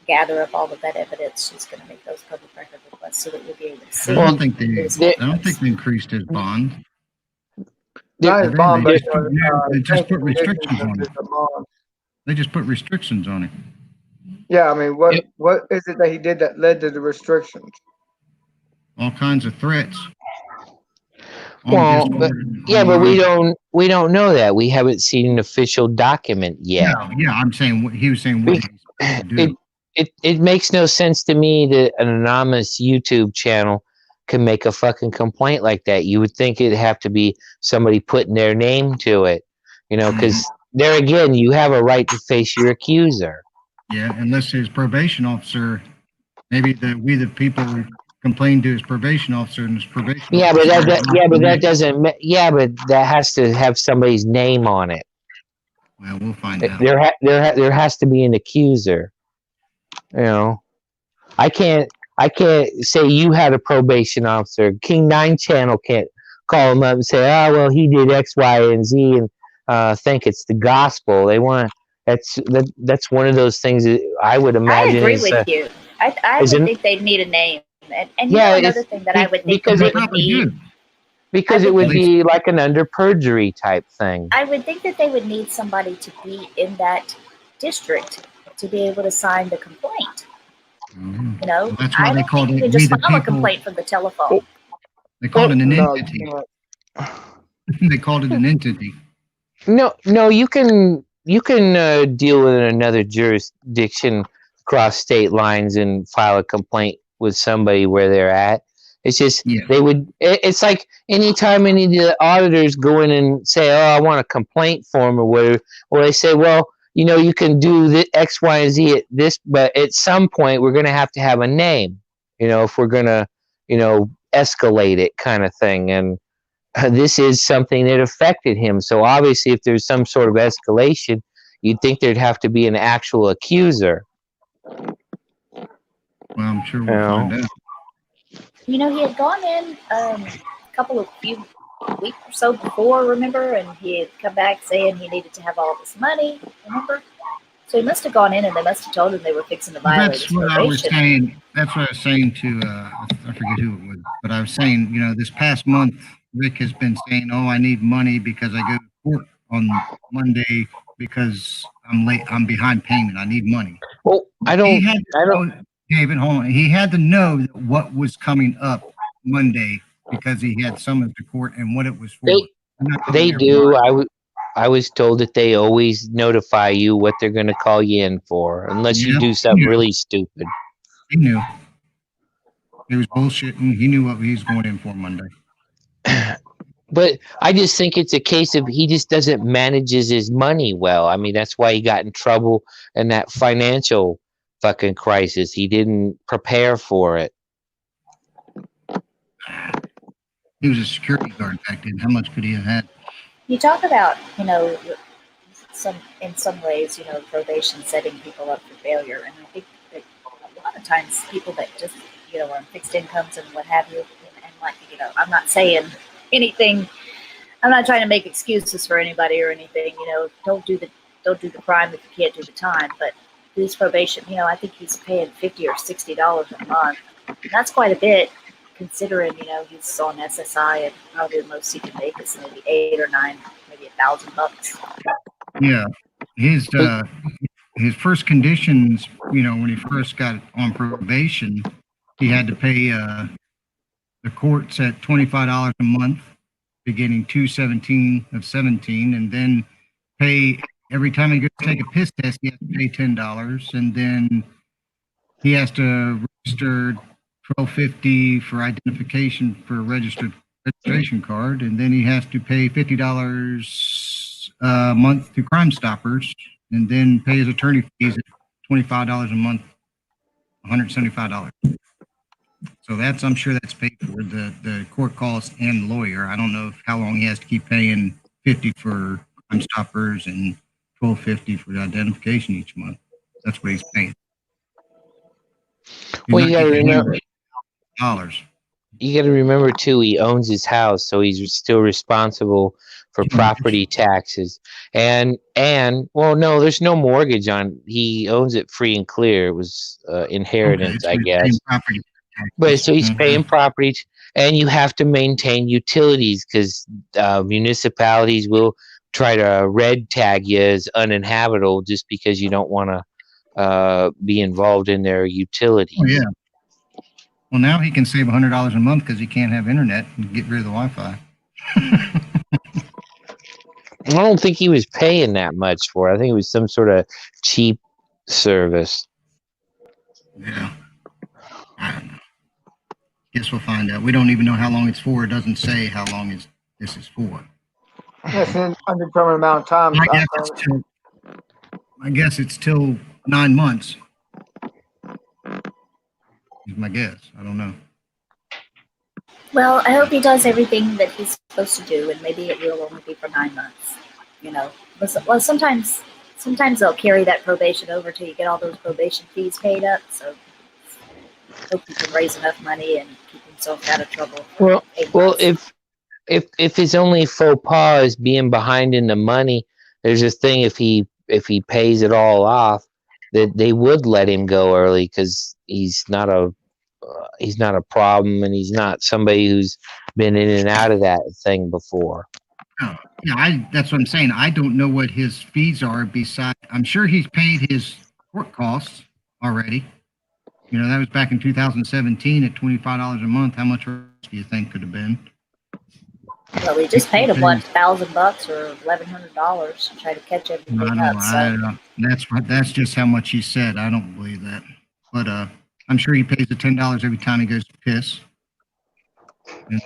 gather up all of that evidence. She's going to make those public record requests so that we'll be able to see. I don't think they increased his bond. Not his bond, They but just put restrictions on it. They just put restrictions on it. Yeah, I mean, what is it that he did that led to the restrictions? All kinds of threats. Well, but we don't know that. We haven't seen an official document yet. No, yeah, I'm saying he was saying what he was do. It makes no sense to me that an anonymous YouTube channel can make a fucking complaint like that. You would think it'd have to be somebody putting their name to it, because there again, you have a right to face your accuser. Yeah, unless his probation officer, maybe we the people who complained to his probation officer and his probation. Yeah, but that doesn't. Yeah, but that has to have somebody's name on it. Well, we'll find out. There has to be an accuser. I can't say you had a probation officer. King 9 channel can't call him up and say, oh, well, he did X, Y, and Z and think it's the gospel. They want that's one of those things that I would imagine. I agree with you. I would think they'd need a name. And another thing that I would think because they would need. Because it would be like an under perjury type thing. I would think that they would need somebody to be in that district to be able to sign the complaint. Well, that's why I don't think you can just file a complaint from the telephone. They called it an entity. They called it an entity. No, you can deal with another jurisdiction across state lines and file a complaint with somebody where they're at. It's just they would. It's like anytime any of the auditors go in and say, "Oh, I want a complaint form" or whatever, or they say, "Well, you can do the X, Y, and Z at this, but at some point we're going to have a name, if we're going to, escalate it," kind of thing. And this is something that affected him. So obviously, if there's some sort of escalation, you'd think there'd have to be an actual accuser. Well, I'm sure we'll find out. He had gone in few weeks or so before, remember? And he had come back saying he needed to have all this money, remember? So he must have gone in and they must have told him they were fixing to violate his probation. That's what I was saying to, I forget who it was, but I was saying, this past month, Rick has been saying, oh, I need money because I go to court on Monday because I'm late, I'm behind payment. I need money. Well, David, hold on. He had to know what was coming up Monday because he had summoned to court and what it was for. They do. I was told that they always notify you what they're going to call you in for, unless you do something really stupid. He knew. He was bullshitting. He knew what he was going in for Monday. But I just think it's a case of he just doesn't manages his money well. I mean, that's why he got in trouble in that financial fucking crisis. He didn't prepare for it. He was a security guard back then. How much could he have had? You talk about, in some ways, probation setting people up for failure. And I think that a lot of times people that just, are on fixed incomes and what have you, and like, I'm not saying anything, I'm not trying to make excuses for anybody or anything, don't do the crime if you can't do the time. But his probation, I think he's paying $50 or $60 a month. And that's quite a bit, considering, he's on SSI, and probably the most he can make is maybe $8 or $9, maybe $1,000. Yeah, his first conditions, when he first got on probation, he had to pay the courts at $25 a month, beginning 2/17 of 17, and then pay every time he goes to take a piss test, he has to pay $10, and then he has to register $12.50 for identification for a registration card, and then he has to pay $50 a month to Crime Stoppers, and then pay his attorney fees at $25 a month, $175. So I'm sure that's paid for, the court costs and the lawyer. I don't know how long he has to keep paying $50 for Crime Stoppers and $12.50 for the identification each month. That's what he's paying. Well, you gotta remember. Dollars. You got to remember too, he owns his house, so he's still responsible for property taxes. And well, no, there's no mortgage on. He owns it free and clear. It was inheritance, I guess. But so he's paying property, and you have to maintain utilities because municipalities will try to red tag you as uninhabitable just because you don't want to be involved in their utilities. Oh, yeah. Well, now he can save $100 a month because he can't have internet and get rid of the Wi-Fi. I don't think he was paying that much for it. I think it was some sort of cheap service. Yeah. I don't know. Guess we'll find out. We don't even know how long it's for. It doesn't say how long this is for. That's an undetermined amount of time. I guess it's till 9 months. Is my guess. I don't know. Well, I hope he does everything that he's supposed to do, and maybe it will only be for 9 months. Well, sometimes they'll carry that probation over till you get all those probation fees paid up. So hope he can raise enough money and keep himself out of trouble. Well, if his only faux pas is being behind in the money, there's this thing if he pays it all off, that they would let him go early because he's not a problem, and he's not somebody who's been in and out of that thing before. Oh, yeah, that's what I'm saying. I don't know what his fees are. Besides, I'm sure he's paid his court costs already. That was back in 2017 at $25 a month. How much do you think could have been? Well, we just paid him $1,000 or $1,100 to try to catch everything up. I don't know. That's just how much he said. I don't believe that. But I'm sure he pays the $10 every time he goes to piss. And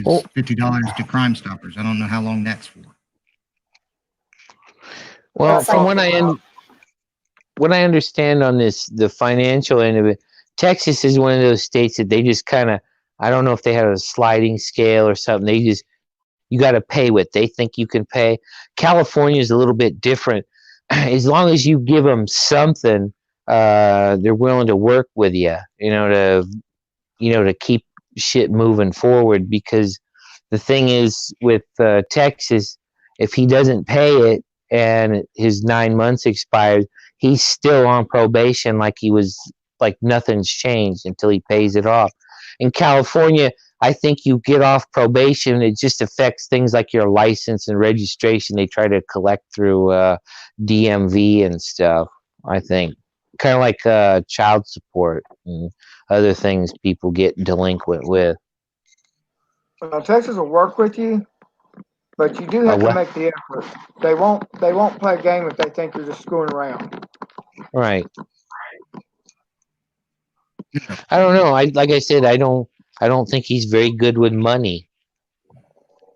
$50 to Crime Stoppers. I don't know how long that's for. Well, from what I understand on this, the financial end of it, Texas is one of those states that they just kind of, I don't know if they have a sliding scale or something. You got to pay what they think you can pay. California is a little bit different. As long as you give them something, they're willing to work with you, to keep shit moving forward. Because the thing is with Texas, if he doesn't pay it and his 9 months expires, he's still on probation, like nothing's changed until he pays it off. In California, I think you get off probation, it just affects things like your license and registration. They try to collect through DMV and stuff, I think. Kind of like child support and other things people get delinquent with. Texas will work with you, but you do have to make the effort. They won't play a game if they think you're just screwing around. Right. I don't know. Like I said, I don't think he's very good with money.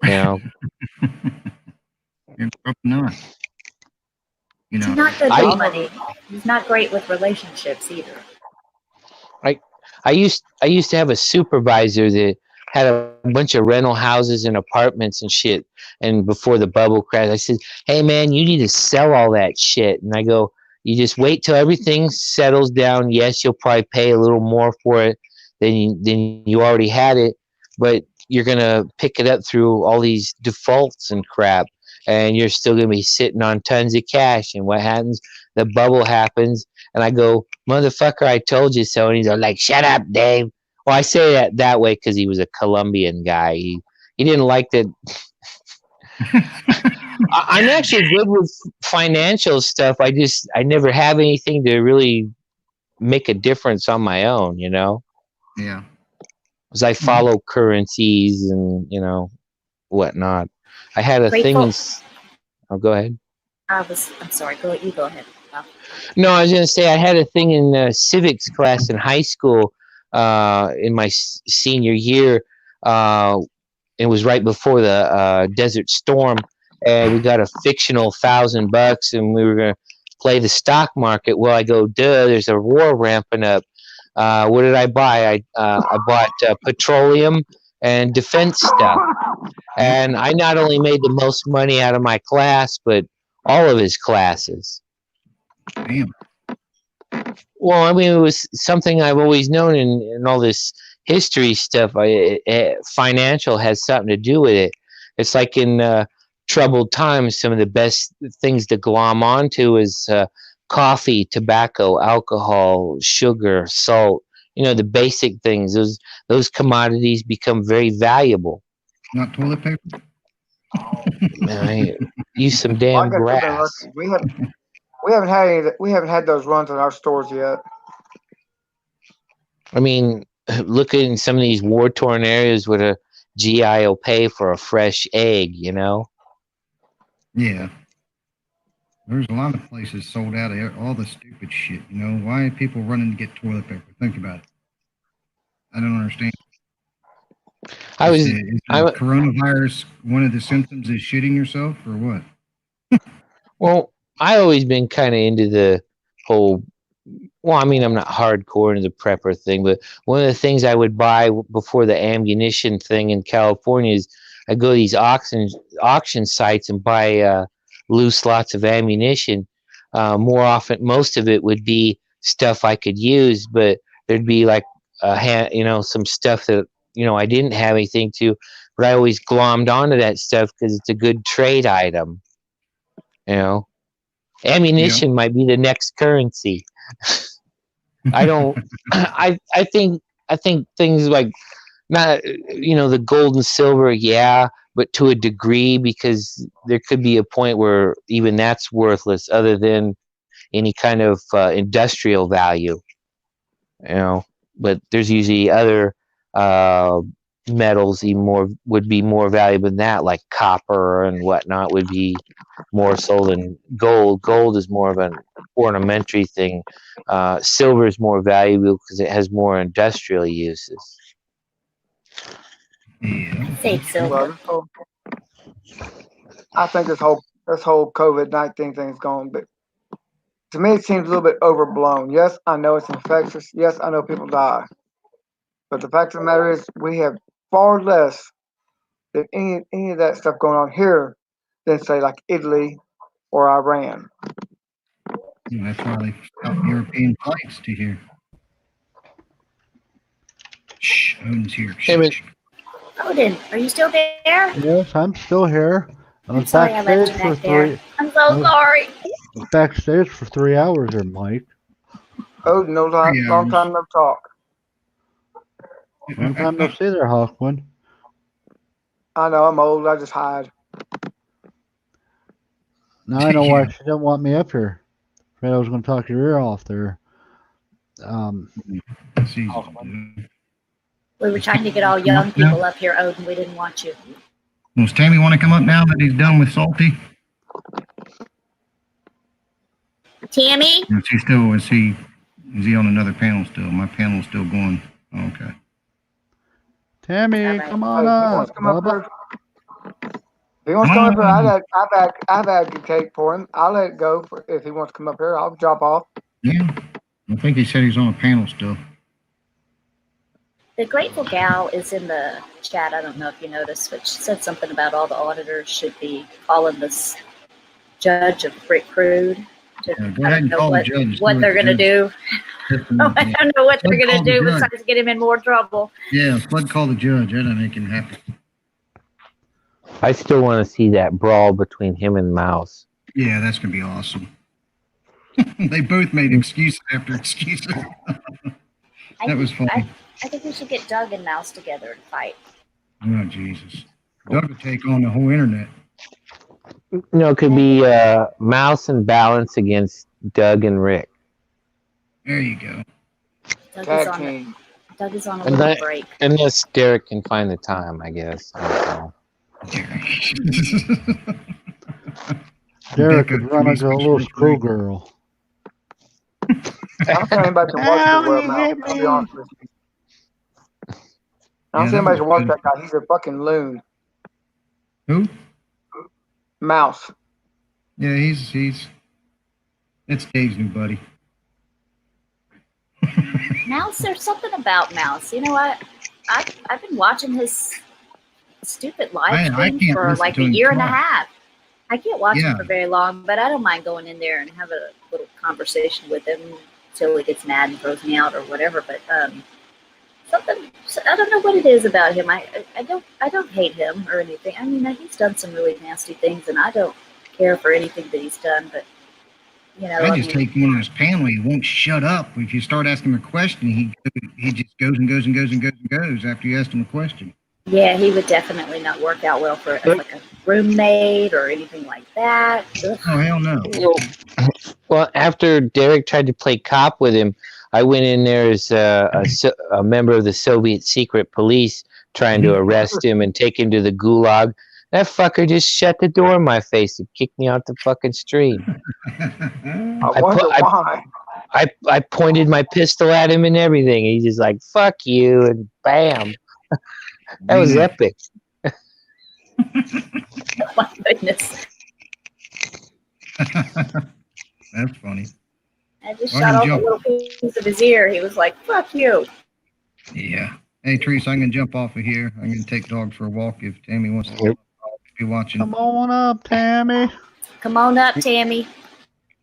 You know, Probably not. You He's know, not good I- with money. He's not great with relationships either. I used to have a supervisor that had a bunch of rental houses and apartments and shit. And before the bubble crash, I said, "Hey man, you need to sell all that shit." And I go, "You just wait till everything settles down. Yes, you'll probably pay a little more for it than you already had it, but you're gonna pick it up through all these defaults and crap, and you're still gonna be sitting on tons of cash. And what happens? The bubble happens." And I go, "Motherfucker, I told you so." And he's like, "Shut up, Dave." Well, I say that way because he was a Colombian guy. He didn't like that. I'm actually good with financial stuff. I never have anything to really make a difference on my own, you know? yeah. Because I follow currencies and, whatnot. I had a thing in... Oh, go ahead. I'm sorry. You go ahead. No, I was going to say I had a thing in civics class in high school in my senior year. It was right before the Desert Storm, and we got a fictional $1,000, and we were going to play the stock market. Well, I go, duh, there's a war ramping up. What did I buy? I bought petroleum and defense stuff. And I not only made the most money out of my class, but all of his classes. Damn. Well, I mean, it was something I've always known in all this history stuff. Financial has something to do with it. It's like in troubled times, some of the best things to glom onto is coffee, tobacco, alcohol, sugar, salt. The basic things. Those commodities become very valuable. Not toilet paper? Man, use some damn grass. We haven't had those runs in our stores yet. I mean, look at in some of these war-torn areas where a GI will pay for a fresh egg, Yeah. There's a lot of places sold out of all the stupid shit. Why are people running to get toilet paper? Think about it. I don't understand. Is coronavirus one of the symptoms is shitting yourself or what? Well, I always been kind of into the whole. Well, I mean, I'm not hardcore into the prepper thing, but one of the things I would buy before the ammunition thing in California is I go to these auction sites and buy loose lots of ammunition. More often, most of it would be stuff I could use, but there'd be like some stuff that I didn't have anything to, but I always glommed onto that stuff because it's a good trade item. Ammunition might be the next currency. I don't. I think things like not the gold and silver, yeah, but to a degree, because there could be a point where even that's worthless, other than any kind of industrial value. But there's usually other metals would be more valuable than that, like copper and whatnot would be more so than gold. Gold is more of an ornamentary thing. Silver is more valuable because it has more industrial uses. Say silver. Well, I think this whole COVID-19 thing's going, but to me it seems a little bit overblown. Yes, I know it's infectious. Yes, I know people die. But the fact of the matter is we have far less than any of that stuff going on here than say like Italy or Iran. That's why they stopped European flights to here. Shh, Odin's here. Shh. Odin, are you still there? Yes, I'm still here. I'm sorry I left you back there. I'm so sorry. Backstage for 3 hours there, Mike. Odin, long time no talk. Long time no see there, Hawkman. I know, I'm old. I just hide. Now I know why she didn't want me up here. Afraid I was going to talk your ear off there. We were trying to get all young people up here, Odin. We didn't want you. Does Tammy want to come up now that he's done with Salty? Tammy? Is he on another panel still? My panel's still going. Oh, okay. Tammy, come on up. he wants to come up here, I've advocate for him. I'll let it go if he wants to come up here. I'll drop off. Yeah. I think he said he's on a panel still. The Grateful Gal is in the chat. I don't know if you noticed, but she said something about all the auditors should be calling this judge a brick crude. Go I ahead don't and know call the judge. what they're going to do. I don't know what they're going to Call the do judge. besides get him in more trouble. Yeah, flood call the judge. That'll make him happy. I still want to see that brawl between him and Mouse. Yeah, that's gonna be awesome. They both made excuses after excuses. That was funny. I think we should get Doug and Mouse together and fight. Oh, Jesus. Doug would take on the whole internet. No, it could be Mouse and Balance against Doug and Rick. There you go. Doug is on a little break. Unless Derek can find the time, I guess. I don't know. Derek could run into a little schoolgirl. I don't think anybody can watch the world now. I'll be honest with you. I don't think anybody can watch that guy. He's a fucking loon. Who? Mouse. Yeah, he's. It's Dave's new buddy. Mouse, there's something about Mouse. You know what? I've been watching his stupid live stream for like a year and a half. I can't watch him for very long, but I don't mind going in there and have a little conversation with him until he gets mad and throws me out or whatever. But something, I don't know what it is about him. I don't hate him or anything. I mean, he's done some really nasty things, and I don't care for anything that he's done. But you know, I just take one on his panel. He won't shut up. If you start asking him a question, he just goes and goes and goes and goes and goes after you ask him a question. Yeah, he would definitely not work out well for like a roommate or anything like that. Ugh. Oh, hell no. Well, after Derek tried to play cop with him, I went in there as a member of the Soviet secret police trying to arrest him and take him to the gulag. That fucker just shut the door in my face and kicked me out the fucking street. I wonder why. I pointed my pistol at him and everything. He's just like, fuck you, and bam. That was epic. Oh my goodness. That's funny. I just shot off a little piece of his ear. He was like, fuck you. Yeah. Hey, Teresa, I'm going to jump off of here. I'm going to take dog for a walk if Tammy wants to be watching. Come on up, Tammy. Come on up, Tammy.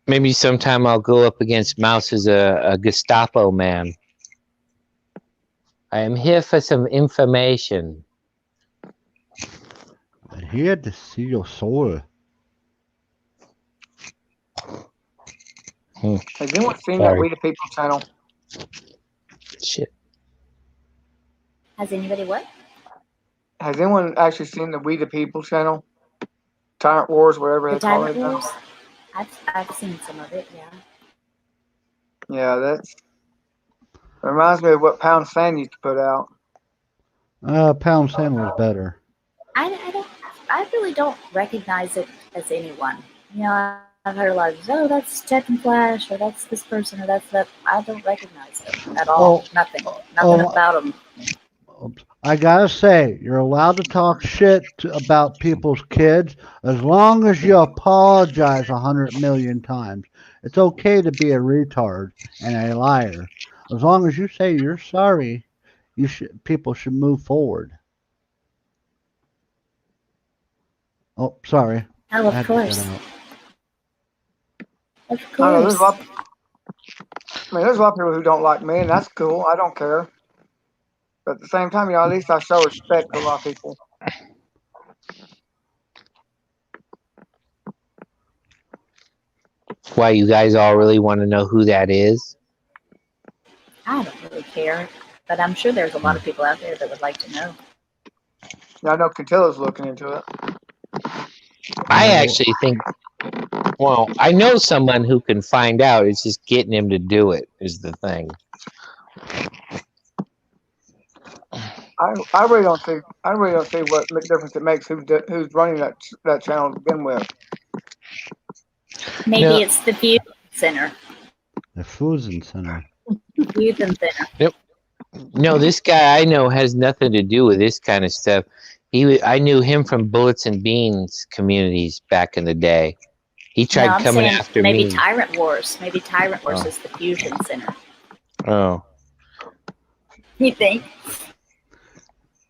Maybe sometime I'll go up against Mouse as a Gestapo man. I am here for some information. I'm here to see your soul. Has anyone seen that We the People channel? Shit. Has anybody what? Has anyone actually seen the We the People channel? Tyrant Wars, whatever they call it. Tyrant Wars? I've seen some of it, yeah. Yeah, that's. It reminds me of what Pound Sand used to put out. Pound Sand was better. I really don't recognize it as anyone. You know, I've heard a lot of, oh, that's Tech and Flash, or that's this person, or that's that. I don't recognize them at all. Nothing about them. I gotta say, you're allowed to talk shit about people's kids as long as you apologize 100 million times. It's okay to be a retard and a liar. As long as you say you're sorry, people should move forward. Oh, sorry. Oh, of course. Of course. There's a lot of people who don't like me, and that's cool. I don't care. But at the same time, at least I show respect to a lot of people. Why, you guys all really want to know who that is? I don't really care, but I'm sure there's a lot of people out there that would like to know. Yeah, I know Cantilla's looking into it. I actually think, well, I know someone who can find out. It's just getting him to do it is the thing. I really don't see what difference it makes who's running that channel to begin with. Maybe it's the Fusion Center. The Fusion Center. Fusion Center. Yep. No, this guy I know has nothing to do with this kind of stuff. I knew him from Bullets and Beans communities back in the day. He No, tried I'm coming saying after maybe me. Tyrant Wars. Maybe Tyrant Wars Oh. is the fusion center. Oh, You think?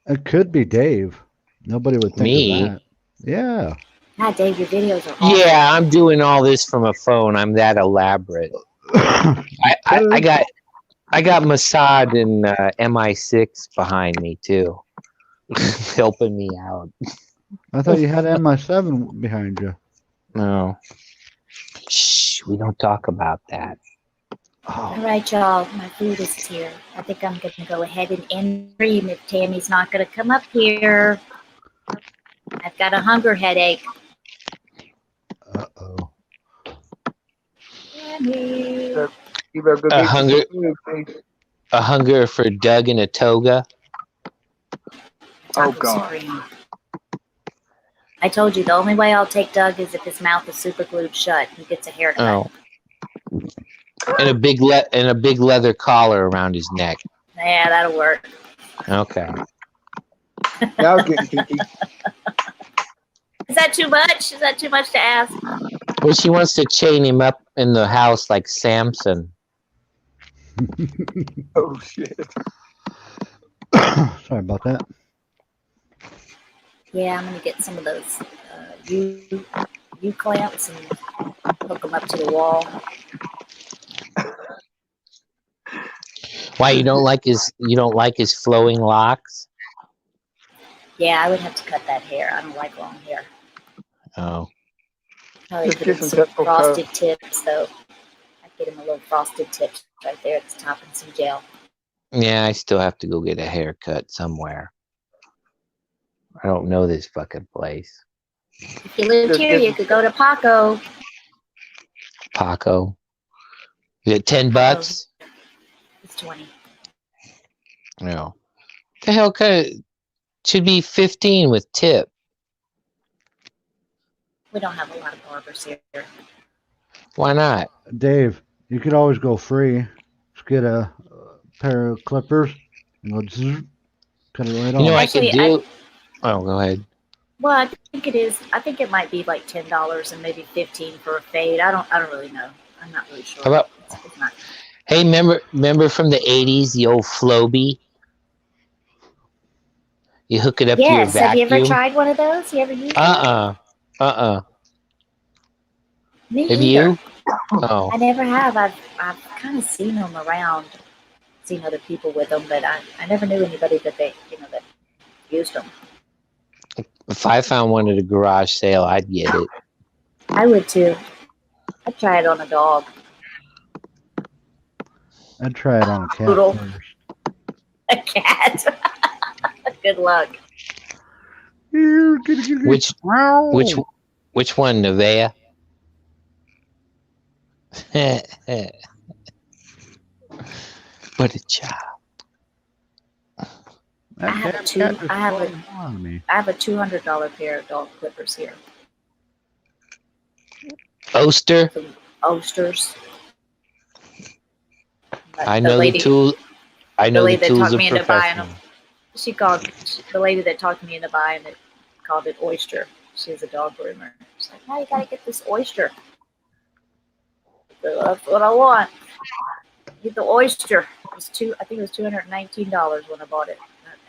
It could be Dave. Nobody would think me? of that. Yeah. God, Dave, your videos are awful. Yeah, I'm doing all this from a phone. I'm that elaborate. I got Mossad and MI6 behind me too, helping me out. I thought you had MI7 behind you. No, shh, we don't talk about that. All right, y'all. My food is here. I think I'm going to go ahead and end stream if Tammy's not going to come up here. I've got a hunger headache. Uh-oh. Tammy. You better go A get hunger, some food, Dave. a hunger for Doug in a toga. Oh, Taco God. Supreme. I told you the only way I'll take Doug is if his mouth is super glued shut. He gets a haircut. Oh, and a big leather collar around his neck. Yeah, that'll work. Okay. Now I was getting kinky. Is that too much? Is that too much to ask? Well, she wants to chain him up in the house like Samson. Oh, shit. Sorry about that. Yeah, I'm gonna get some of those U clamps and hook them up to the wall. Why you don't like his flowing locks? Yeah, I would have to cut that hair. I don't like long hair. Oh, Probably Just put get in some some typical frosted tips though. I'd get him a little frosted tips right there at the top and some gel. yeah. I still have to go get a haircut somewhere. I don't know this fucking place. If you lived Just here, get- you could go to Paco. Paco. Is it $10? It's 20. No. The hell could should be 15 with tip. We don't have a lot of barbers here. Why not? Dave, you could always go free. Just get a pair of clippers and go zzz, cut it right You know off. I Actually, could do. Oh, go ahead. Well, I think it is. I think it might be like $10 and maybe 15 for a fade. I don't really know. I'm not really sure. How about? It's not. Hey, remember from the 80s, the old Floby? You hook it up to your Yes. vacuum. Have you ever tried one of those? You ever used one? Me Have either. you? Oh. I never have. I've kind of seen them around, seen other people with them, but I never knew anybody that that used them. If I found one at a garage sale, I'd get it. I would too. I'd try it on a dog. I'd try it on a cat Poodle. first. A cat. Good luck. Which one, Nevaeh? What a job. I have a $200 pair of dog clippers here. Oster? Some Osters. But I know the tool. I know the lady that tools talked are me into buying professional. them. The lady that talked me into buying it called it oyster. She's a dog groomer. She's like, "Now you gotta get this oyster." So that's what I want. Get the oyster. I think it was $219 when I bought it,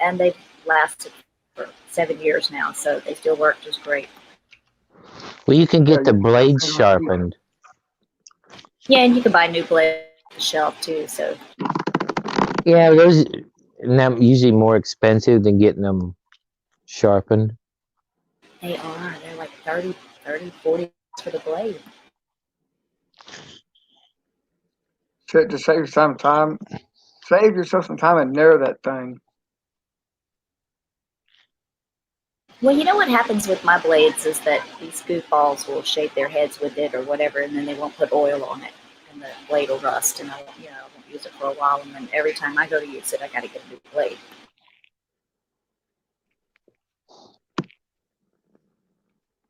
and they've lasted for 7 years now, so they still work just great. Well, you can get the blades sharpened. Yeah, and you can buy new blades off the shelf too. So Yeah, those and that usually more expensive than getting them sharpened. they are. They're like 30, 40 for the blade. Shit, to save some time. Save yourself some time and narrow that thing. Well, you know what happens with my blades is that these goofballs will shave their heads with it or whatever, and then they won't put oil on it, and the blade will rust, and I won't use it for a while, and then every time I go to use it, I got to get a new blade.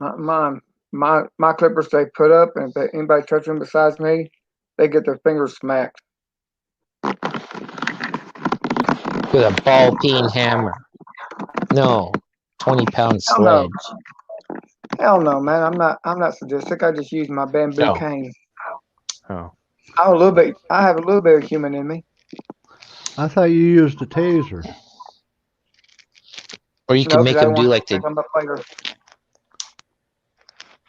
Not mine. My clippers they put up, and if anybody touch them besides me, they get their fingers smacked. With a ball peen hammer. No, 20-pound Hell no. sledge. Hell no, man. I'm not sadistic. I just use my bamboo Oh. cane. Oh. I have a little bit of human in me. I thought you used a taser. Or you No, can make 'cause I them do want like to pick them up later.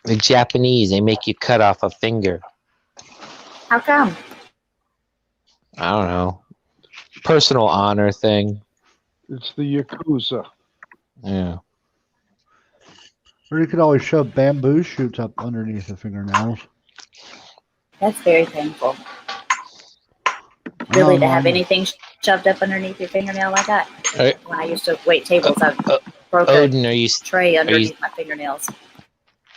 the Japanese. They make you cut off a finger. How come? I don't know. Personal honor thing. It's the Yakuza. Yeah. Or you could always shove bamboo shoots up underneath the fingernails. That's very painful. Really, to have Mine- anything shoved up underneath your fingernail like that? Hey. When I used to wait tables, I broke Odin, a are you tray underneath my fingernails.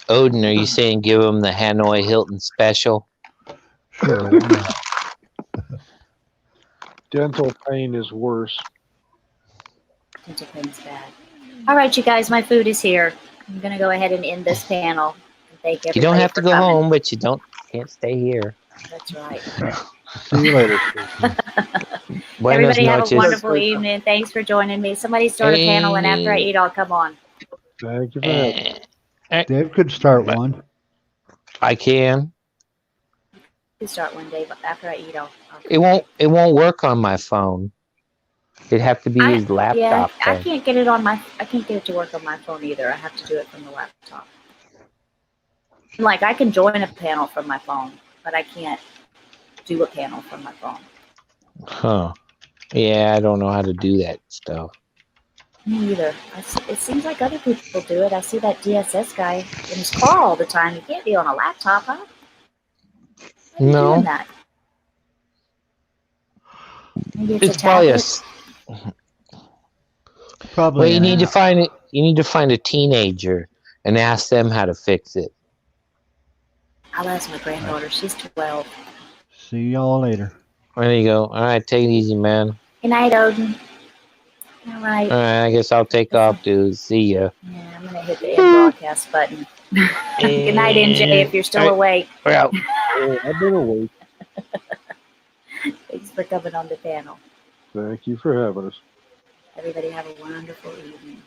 Odin? Are you saying give them the Hanoi Hilton special? Sure. why not? Dental pain is worse. Dental pain's bad. All right, you guys, my food is here. I'm gonna go ahead and end this panel. And thank everybody You don't have for to go coming. home, but you can't stay here. That's right. See you later. Buenos Everybody have noches. a wonderful evening. Thanks for joining me. Somebody start a panel, and after I Hey. eat, I'll come on. Thank you for having me. Dave could start one. I can. You start one day, but after I eat, I'll It won't work on my phone. It'd have to be his laptop. Yeah, I thing. can't get it on my. I can't get it to work on my phone either. I have to do it from the laptop. Like I can join a panel from my phone, but I can't do a panel from my phone. Huh. Yeah, I don't know how to do that stuff. Me either. It seems like other people do it. I see that DSS guy in his car all the time. He can't be on a laptop, huh? How are you No. doing that? Maybe it's a Probably tablet. Probably. Well, you need to find it. You need to find a teenager and ask them how to fix it. I'll ask my granddaughter. She's 12. See y'all later. There you go. All right, take it easy, man. Good night, Odin. All right. All right, I guess I'll take off, dude. See ya. Yeah, I'm gonna hit the end broadcast button. Good night, NJ, if you're still awake. Well, I've been awake. Thanks for coming on the panel. Thank you for having us. Everybody have a wonderful evening.